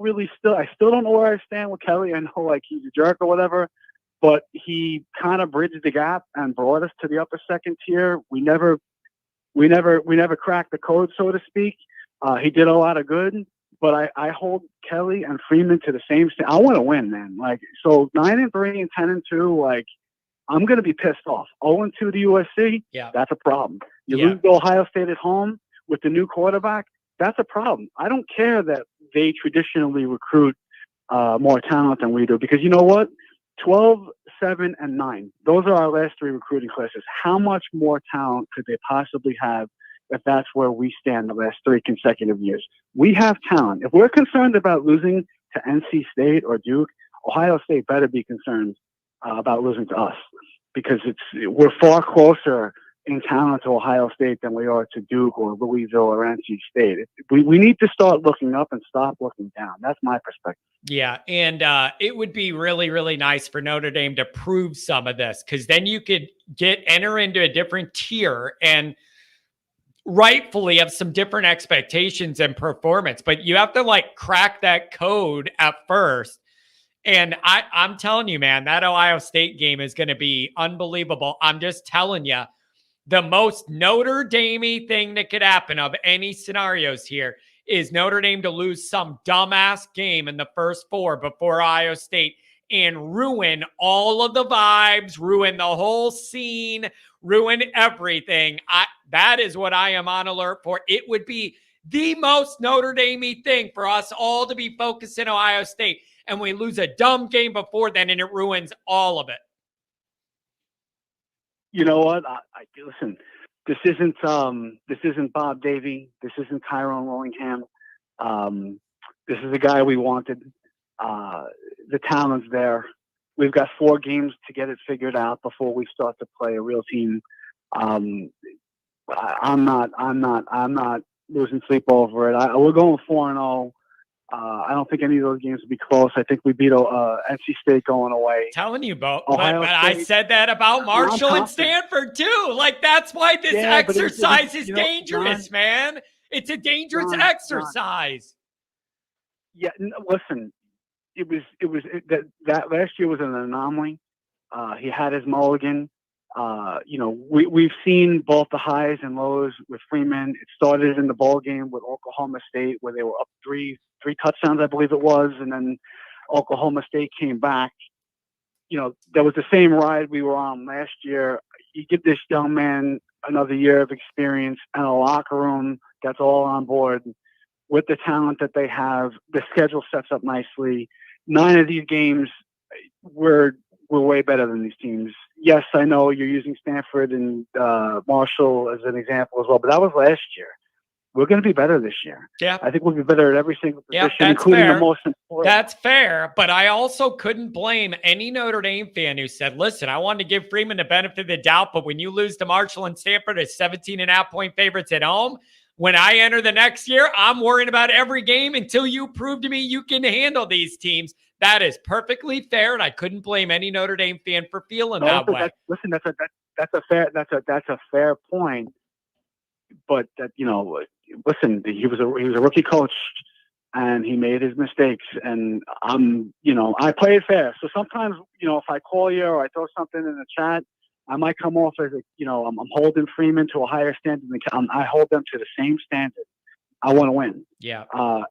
don't know where I stand with Kelly. I know he's a jerk or whatever, but he kind of bridged the gap and brought us to the upper second tier. We never cracked the code, so to speak. He did a lot of good. But I hold Kelly and Freeman to the same standard. I want to win, man. 9-3 and 10-2, I'm going to be pissed off. 0-2 to USC, that's a problem. You lose to Ohio State at home with the new quarterback, that's a problem. I don't care that they traditionally recruit more talent than we do, because you know what? 12, 7, and 9. Those are our last 3 recruiting classes. How much more talent could they possibly have if that's where we stand the last 3 consecutive years? We have talent. If we're concerned about losing to NC State or Duke, Ohio State better be concerned about losing to us, because we're far closer in talent to Ohio State than we are to Duke or Louisville or NC State. We need to start looking up and stop looking down. That's my perspective. Yeah, and it would be really, really nice for Notre Dame to prove some of this, because then you could enter into a different tier and rightfully have some different expectations and performance, but you have to crack that code at first. And I'm telling you, man, that Ohio State game is going to be unbelievable. I'm just telling you, the most Notre Dame-y thing that could happen of any scenarios here is Notre Dame to lose some dumbass game in the first 4 before Ohio State and ruin all of the vibes, ruin the whole scene, ruin everything. That is what I am on alert for. It would be the most Notre Dame-y thing for us all to be focused in Ohio State, and we lose a dumb game before then, and it ruins all of it. You know what? Listen. This isn't Bob Davie. This isn't Tyrone Willingham. This is a guy we wanted. The talent's there. We've got 4 games to get it figured out before we start to play a real team. I'm not losing sleep over it. We're going 4-0. I don't think any of those games will be close. I think we beat NC State going away. Telling you both, but Ohio I State- said that about Marshall and confident. Stanford too. Like, that's why this Yeah, but exercise is you know, dangerous, man. It's a dangerous John, exercise. Yeah, listen, that last year was an anomaly. He had his mulligan. We've seen both the highs and lows with Freeman. It started in the bowl game with Oklahoma State, where they were up three touchdowns, I believe it was, and then Oklahoma State came back. That was the same ride we were on last year. You give this young man another year of experience and a locker room that's all on board with the talent that they have. The schedule sets up nicely. 9 of these games we're way better than these teams. Yes, I know you're using Stanford and Marshall as an example as well, but that was last year. We're going to be better this year. Yeah. I think we'll be better at every single position, that's including fair. the most important. That's fair, but I also couldn't blame any Notre Dame fan who said, listen, I wanted to give Freeman the benefit of the doubt, but when you lose to Marshall and Stanford as 17.5-point favorites at home, when I enter the next year, I'm worrying about every game until you prove to me you can handle these teams. That is perfectly fair, and I couldn't blame any Notre Dame fan for feeling that way. That's a fair point. But listen, he was a rookie coach, and he made his mistakes. And I play it fair. So sometimes, if I call you or I throw something in the chat, I might come off as I'm holding Freeman to a higher standard. I hold them to the same standard. I want to win. Yeah.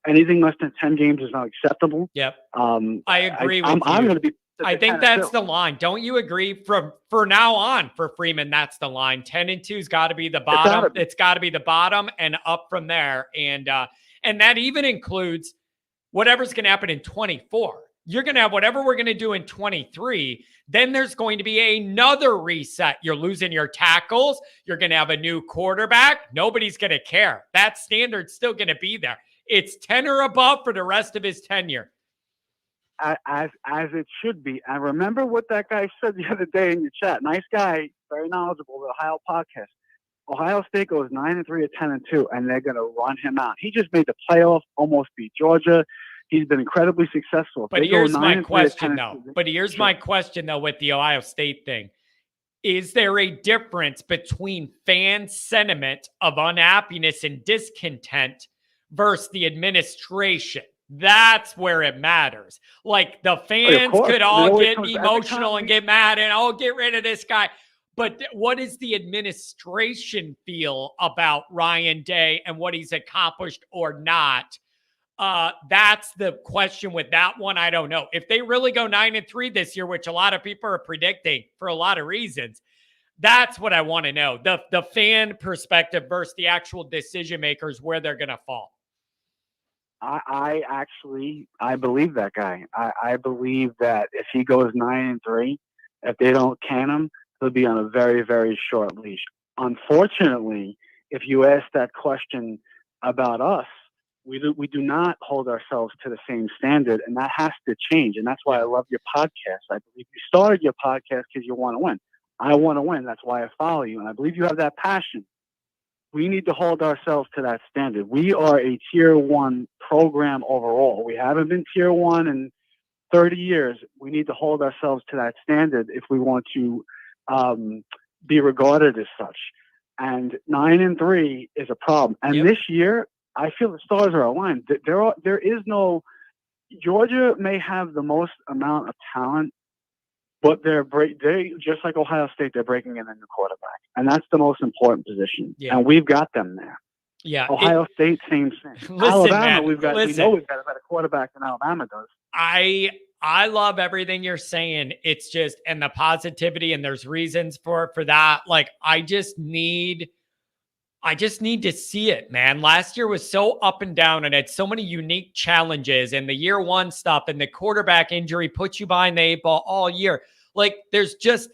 Anything less than 10 games is not acceptable. Yep. I agree with you. I'm going to be. I think that's the line. Don't you agree? For now on, for Freeman, that's the line. 10-2's got to be the bottom. It's got to be the bottom and up from there. And that even includes whatever's going to happen in 24. You're going to have whatever we're going to do in 23. Then there's going to be another reset. You're losing your tackles. You're going to have a new quarterback. Nobody's going to care. That standard's still going to be there. It's 10 or above for the rest of his tenure. As it should be. And remember what that guy said the other day in your chat. Nice guy, very knowledgeable, the Ohio podcast. Ohio State goes 9-3 at 10-2, and they're going to run him out. He just made the playoff, almost beat Georgia. He's been incredibly successful. But here's my question, though. With the Ohio State thing. Is there a difference between fan sentiment of unhappiness and discontent versus the administration? That's where it matters. Like, the fans could all get emotional and get mad and, get rid of this guy. But what does the administration feel about Ryan Day and what he's accomplished or not? That's the question with that one. I don't know. If they really go 9-3 this year, which a lot of people are predicting for a lot of reasons, that's what I want to know. The fan perspective versus the actual decision makers, where they're going to fall. I believe that guy. I believe that if he goes 9-3, if they don't can him, he'll be on a very, very short leash. Unfortunately, if you ask that question about us, we do not hold ourselves to the same standard, and that has to change. And that's why I love your podcast. I believe you started your podcast because you want to win. I want to win. That's why I follow you, and I believe you have that passion. We need to hold ourselves to that standard. We are a tier 1 program overall. We haven't been tier 1 in 30 years. We need to hold ourselves to that standard if we want to be regarded as such. And 9-3 is a problem. And this year, I feel the stars are aligned. There is no Georgia may have the most amount of talent, but they just like Ohio State, they're breaking in a new quarterback, and that's the most important position. Yeah. And we've got them there. Yeah, Ohio State, same thing. Listen, Alabama, man, we know we've got a better quarterback than Alabama does. I love everything you're saying. It's just, and the positivity, and there's reasons for that. Like, I just need to see it, man. Last year was so up and down and had so many unique challenges, and the year 1 stuff and the quarterback injury puts you behind the 8 ball all year. Like there's just,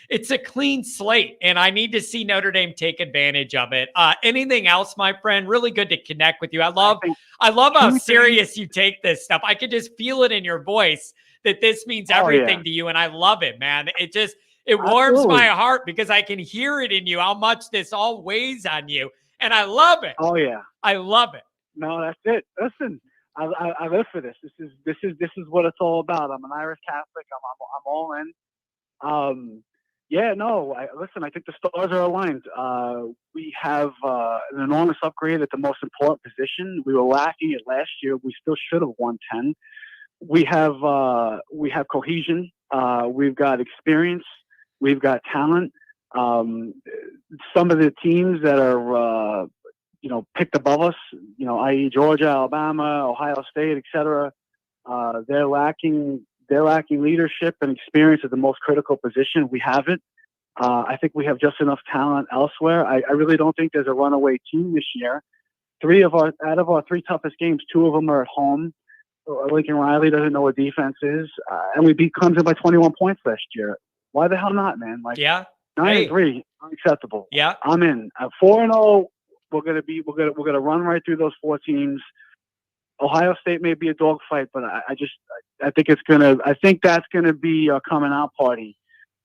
it's a clean slate, and I need to see Notre Dame take advantage of it. Anything else, my friend? Really good to connect with you. I love how serious you take this stuff. I can just feel it in your voice that this means everything to you, and I love it, man. It warms my heart because I can hear it in you how much this all weighs on you, and I love it. Oh yeah, I love it. No, that's it. Listen, I live for this. This is what it's all about. I'm an Irish Catholic. I'm all in. Yeah, no. Listen, I think the stars are aligned. We have an enormous upgrade at the most important position. We were lacking it last year. We still should have won 10. We have cohesion. We've got experience. We've got talent. Some of the teams that are picked above us, i.e. Georgia, Alabama, Ohio State, etc. They're lacking leadership and experience at the most critical position. We have it. I think we have just enough talent elsewhere. I really don't think there's a runaway team this year. Out of our 3 toughest games, 2 of them are at home. Lincoln Riley doesn't know what defense is, and we beat Clemson by 21 points last year. Why the hell not, man? 9-3, unacceptable. Yeah, I'm in. 4-0. We're gonna run right through those 4 teams. Ohio State may be a dogfight, but I think that's gonna be a coming out party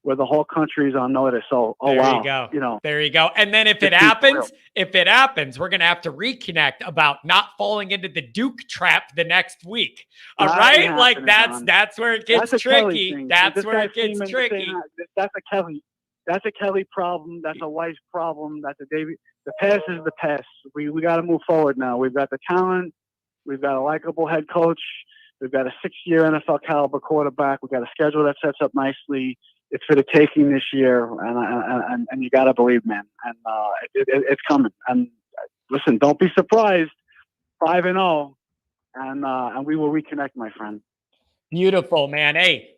where the whole country is on notice. So, there you go. There you go. And then if it happens, we're gonna have to reconnect about not falling into the Duke trap the next week. All right, like that's where it gets tricky. That's where it gets tricky. That's a Kelly problem. That's a Weiss problem. That's a David. The past is the past. We got to move forward now. We've got the talent. We've got a likable head coach. We've got a 6-year NFL caliber quarterback. We've got a schedule that sets up nicely. It's for the taking this year, and you got to believe, man. And it's coming. And listen, don't be surprised. 5-0, and we will reconnect, my friend. Beautiful, man. Hey,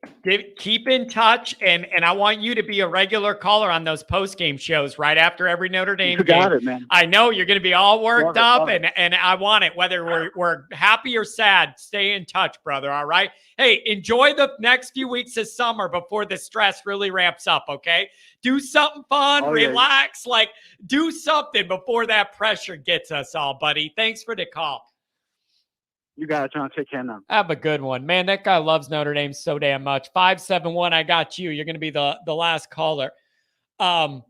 keep in touch, and I want you to be a regular caller on those post-game shows right after every Notre Dame game. You got it, man. I know you're going to be all worked up, and I want it. Whether we're happy or sad, stay in touch, brother, all right? Hey, enjoy the next few weeks of summer before the stress really ramps up, okay? Do something fun, relax, do something before that pressure gets us all, buddy. Thanks for the call. You got it, John. Take care now. Have a good one. Man, that guy loves Notre Dame so damn much. 571, I got you. You're going to be the last caller. What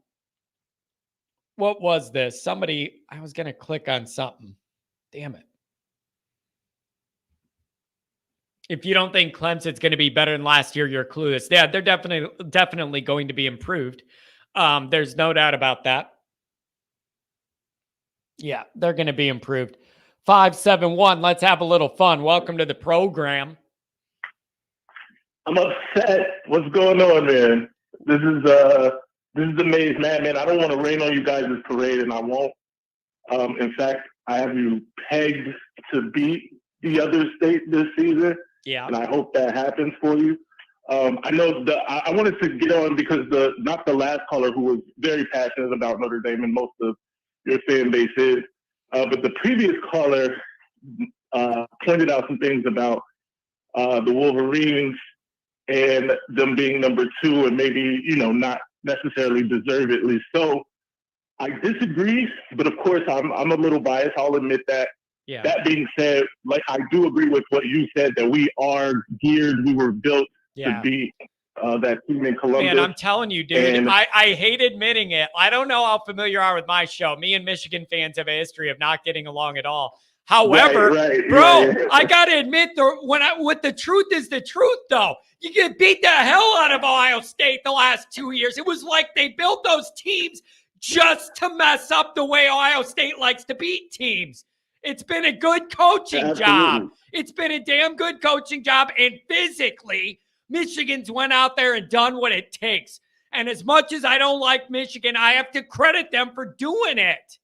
was this? I was going to click on something. Damn it. If you don't think Clemson's going to be better than last year, you're clueless. Yeah, they're definitely going to be improved. There's no doubt about that. Yeah, they're going to be improved. 571, let's have a little fun. Welcome to the program. I'm upset. What's going on, man? This is the maze, man. I don't want to rain on you guys' parade, and I won't. In fact, I have you pegged to beat the other state this season. Yeah. And I hope that happens for you. I know I wanted to get on because not the last caller who was very passionate about Notre Dame, and most of your fan base is. But the previous caller pointed out some things about the Wolverines and them being number 2 and maybe, not necessarily deservedly so. I disagree, but of course I'm a little biased. I'll admit that. Yeah. That being said, I do agree with what you said, that we are geared, we were built to beat that team in Columbus. Man, I'm telling you, dude, I hate admitting it. I don't know how familiar you are with my show. Me and Michigan fans have a history of not getting along at all. However, I got to admit, what the truth is the truth, though. You get beat the hell out of Ohio State the last 2 years. It was like they built those teams just to mess up the way Ohio State likes to beat teams. It's been a good coaching job. It's been a damn good coaching job, and physically, Michigan's went out there and done what it takes. And as much as I don't like Michigan, I have to credit them for doing it.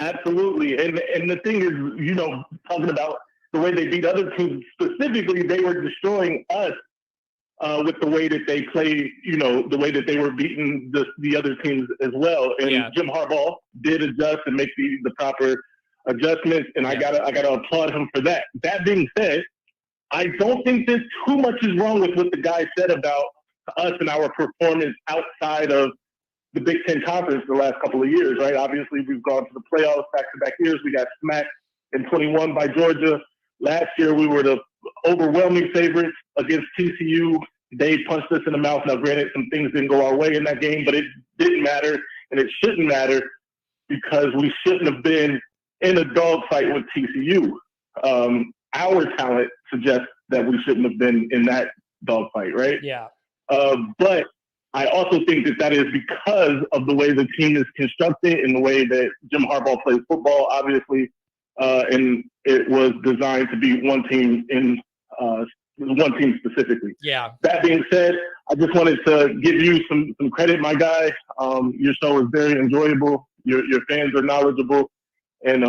Absolutely. And the thing is, talking about the way they beat other teams, specifically, they were destroying us with the way that they played, the way that they were beating the other teams as well. And Jim Harbaugh did adjust and make the proper adjustments. And I gotta applaud him for that. That being said, I don't think there's too much is wrong with what the guy said about us and our performance outside of the Big Ten Conference the last couple of years, right? Obviously, we've gone to the playoffs back-to-back years. We got smacked in 21 by Georgia. Last year, we were the overwhelming favorites against TCU. They punched us in the mouth. Now, granted, some things didn't go our way in that game, but it didn't matter, and it shouldn't matter because we shouldn't have been in a dogfight with TCU. Our talent suggests that we shouldn't have been in that dogfight, right? Yeah. But I also think that is because of the way the team is constructed and the way that Jim Harbaugh plays football, obviously. And it was designed to be one team specifically. Yeah. That being said, I just wanted to give you some credit, my guy. Your show is very enjoyable. Your fans are knowledgeable, and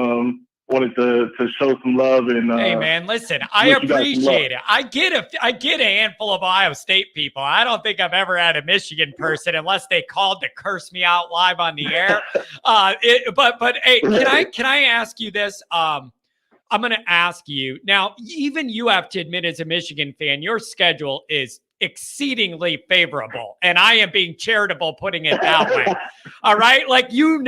wanted to show some love. And hey, man, listen, I appreciate it. I get a handful of Ohio State people. I don't think I've ever had a Michigan person unless they called to curse me out live on the air. But hey, can I ask you this? I'm going to ask you now. Even you have to admit, as a Michigan fan, your schedule is exceedingly favorable, and I am being charitable putting it that way. All right, like those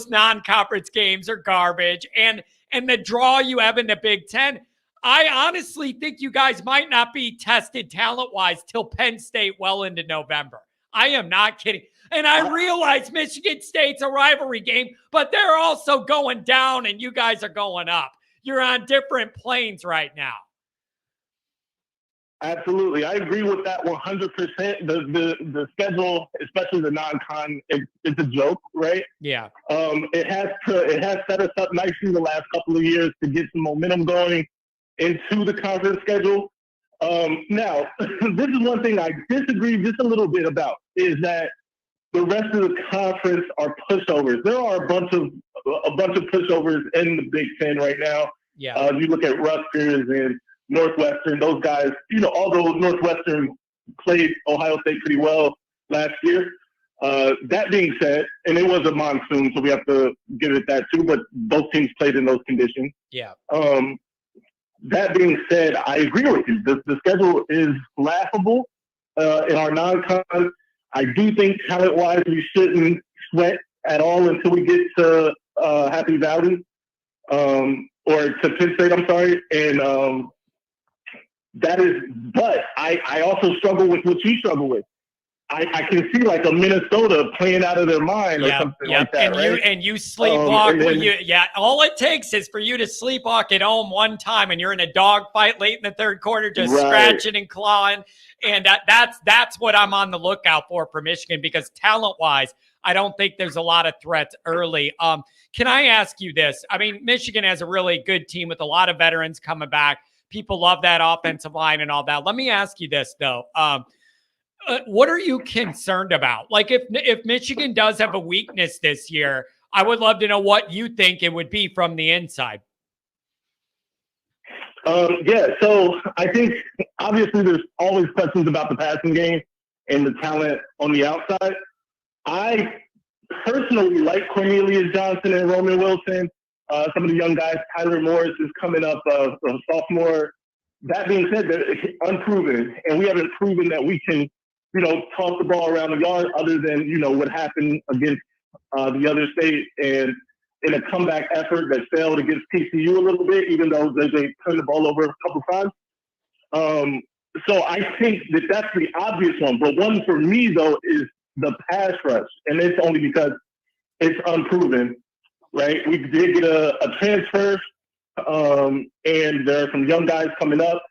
non-conference games are garbage, and the draw you have in the Big Ten. I honestly think you guys might not be tested talent-wise till Penn State well into November. I am not kidding. And I realize Michigan State's a rivalry game, but they're also going down and you guys are going up. You're on different planes right now. Absolutely. I agree with that 100%. The schedule, especially the non-con, it's a joke, right? Yeah. It has set us up nicely the last couple of years to get some momentum going into the conference schedule. Now, this is one thing I disagree just a little bit about, is that the rest of the conference are pushovers. There are a bunch of pushovers in the Big Ten right now. Yeah. You look at Rutgers and Northwestern, those guys, although Northwestern played Ohio State pretty well last year. That being said, and it was a monsoon, so we have to give it that too, but both teams played in those conditions. Yeah. That being said, I agree with you. The schedule is laughable in our non-con. I do think talent-wise we shouldn't sweat at all until we get to Happy Valley or to Penn State, I'm sorry. And but I also struggle with what you struggle with. I can see like a Minnesota playing out of their mind or something like that, and you sleepwalk. All it takes is for you to sleepwalk at home one time, and you're in a dogfight late in the third quarter, just scratching and clawing. And that's what I'm on the lookout for Michigan, because talent-wise, I don't think there's a lot of threats early. Can I ask you this? I mean, Michigan has a really good team with a lot of veterans coming back. People love that offensive line and all that. Let me ask you this, though. What are you concerned about? Like, if Michigan does have a weakness this year, I would love to know what you think it would be from the inside. So I think obviously there's always questions about the passing game and the talent on the outside. I personally like Cornelius Johnson and Roman Wilson. Some of the young guys, Tyler Morris is coming up, a sophomore. That being said, they're unproven, and we haven't proven that we can, toss the ball around the yard other than, what happened against the other state and in a comeback effort that failed against TCU a little bit, even though they turned the ball over a couple times. So I think that's the obvious one. But one for me, though, is the pass rush, and it's only because it's unproven. Right, we did get a transfer, and there are some young guys coming up,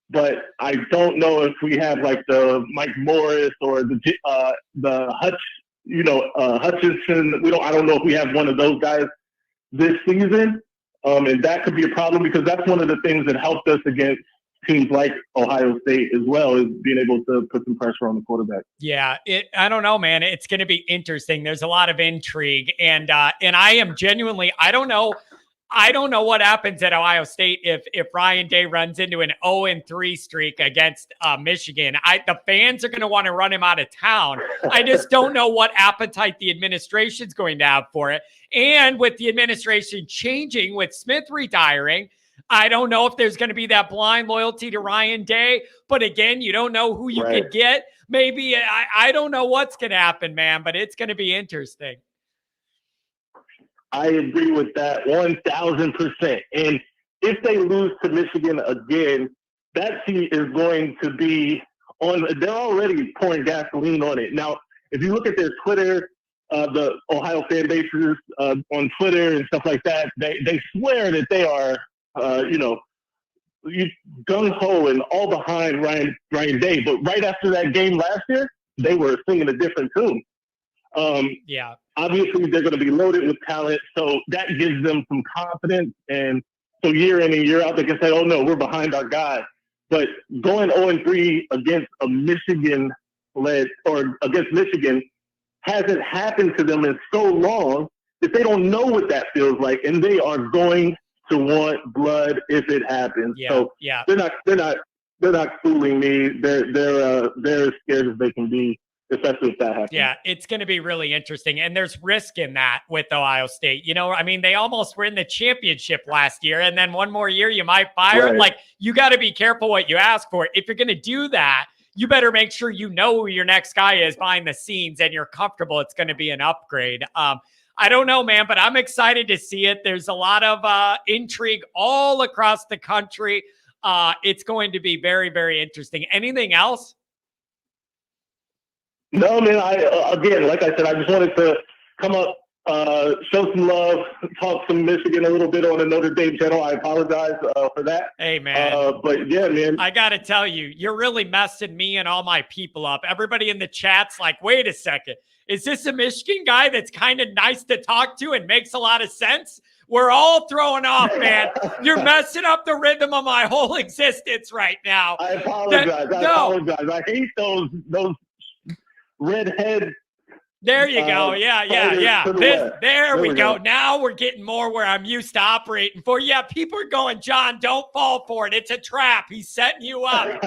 but I don't know if we have like the Mike Morris or the Hutchinson. I don't know if we have one of those guys this season, and that could be a problem because that's one of the things that helped us against teams like Ohio State as well, is being able to put some pressure on the quarterback. Yeah, I don't know, man. It's going to be interesting. There's a lot of intrigue, and I am genuinely, I don't know what happens at Ohio State if Ryan Day runs into an 0-3 streak against Michigan. The fans are going to want to run him out of town. I just don't know what appetite the administration's going to have for it. And with the administration changing, with Smith retiring, I don't know if there's going to be that blind loyalty to Ryan Day, but again, you don't know who you Right. could get. Maybe I don't know what's going to happen, man, but it's going to be interesting. I agree with that 1,000%. And if they lose to Michigan again, that seat is going to be on. They're already pouring gasoline on it. Now, if you look at their Twitter, the Ohio fan bases on Twitter and stuff like that, they swear that they are, gung ho and all behind Ryan Day. But right after that game last year, they were singing a different tune. Yeah. Obviously, they're going to be loaded with talent, so that gives them some confidence. And so year in and year out, they can say, "Oh no, we're behind our guy." But going 0-3 against a Michigan-led or against Michigan hasn't happened to them in so long that they don't know what that feels like, and they are going to want blood if it happens. Yeah. So Yeah. they're not fooling me. They're as scared as they can be, especially if that happens. Yeah, it's going to be really interesting. And there's risk in that with Ohio State. You know, I mean, they almost were in the championship last year, and then one more year you might fire. Right. Like, you got to be careful what you ask for. If you're going to do that, you better make sure you know who your next guy is behind the scenes and you're comfortable it's going to be an upgrade. I don't know, man, but I'm excited to see it. There's a lot of intrigue all across the country. It's going to be very, very interesting. Anything else? No, man. Again, like I said, I just wanted to come up, show some love, talk some Michigan a little bit on the Notre Dame channel. I apologize for that. Hey, man. But yeah, man. I got to tell you, you're really messing me and all my people up. Everybody in the chat's like, wait a second. Is this a Michigan guy that's kind of nice to talk to and makes a lot of sense? We're all throwing off, man. You're messing up the rhythm of my whole existence right now. I apologize. I hate those redhead. There you go. Yeah. There we go. Now we're getting more where I'm used to operating for. Yeah, people are going, John, don't fall for it. It's a trap. He's setting you up.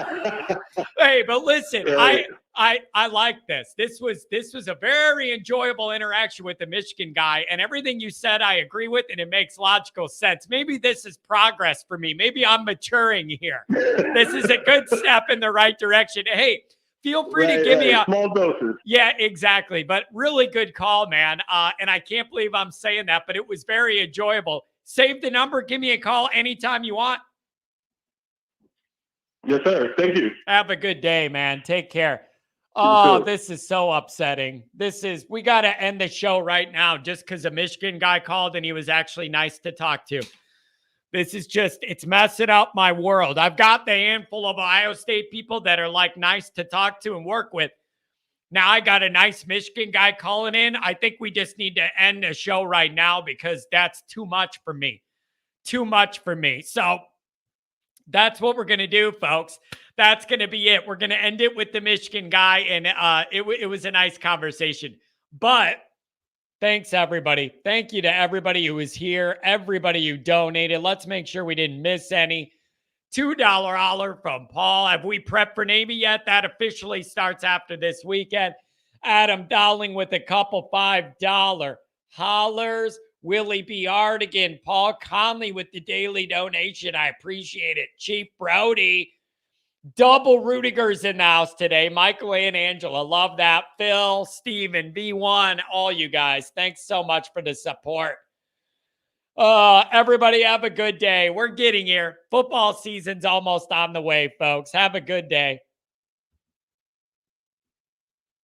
Hey, but listen, Right. I like this. This was a very enjoyable interaction with the Michigan guy, and everything you said I agree with, and it makes logical sense. Maybe this is progress for me. Maybe I'm maturing here. This is a good step in the right direction. Hey, feel free to give me a small doses. Yeah, exactly. But really good call, man. And I can't believe I'm saying that, but it was very enjoyable. Save the number. Give me a call anytime you want. Yes, sir. Thank you. Have a good day, man. Take care. Oh, this is so upsetting. We got to end the show right now just because a Michigan guy called and he was actually nice to talk to. This is it's messing up my world. I've got the handful of Ohio State people that are like nice to talk to and work with. Now I got a nice Michigan guy calling in. I think we just need to end the show right now because that's too much for me. Too much for me. So that's what we're going to do, folks. That's going to be it. We're going to end it with the Michigan guy, and it was a nice conversation. But thanks, everybody. Thank you to everybody who was here, everybody who donated. Let's make sure we didn't miss any. $2 holler from Paul. Have we prepped for Navy yet? That officially starts after this weekend. Adam Dowling with a couple $5 hollers. Willie B. Artigan. Paul Conley with the daily donation. I appreciate it. Chief Brody. Double Rudiger's in the house today. Michael and Angela. Love that. Phil, Steven, V1, all you guys. Thanks so much for the support. Everybody have a good day. We're getting here. Football season's almost on the way, folks. Have a good day.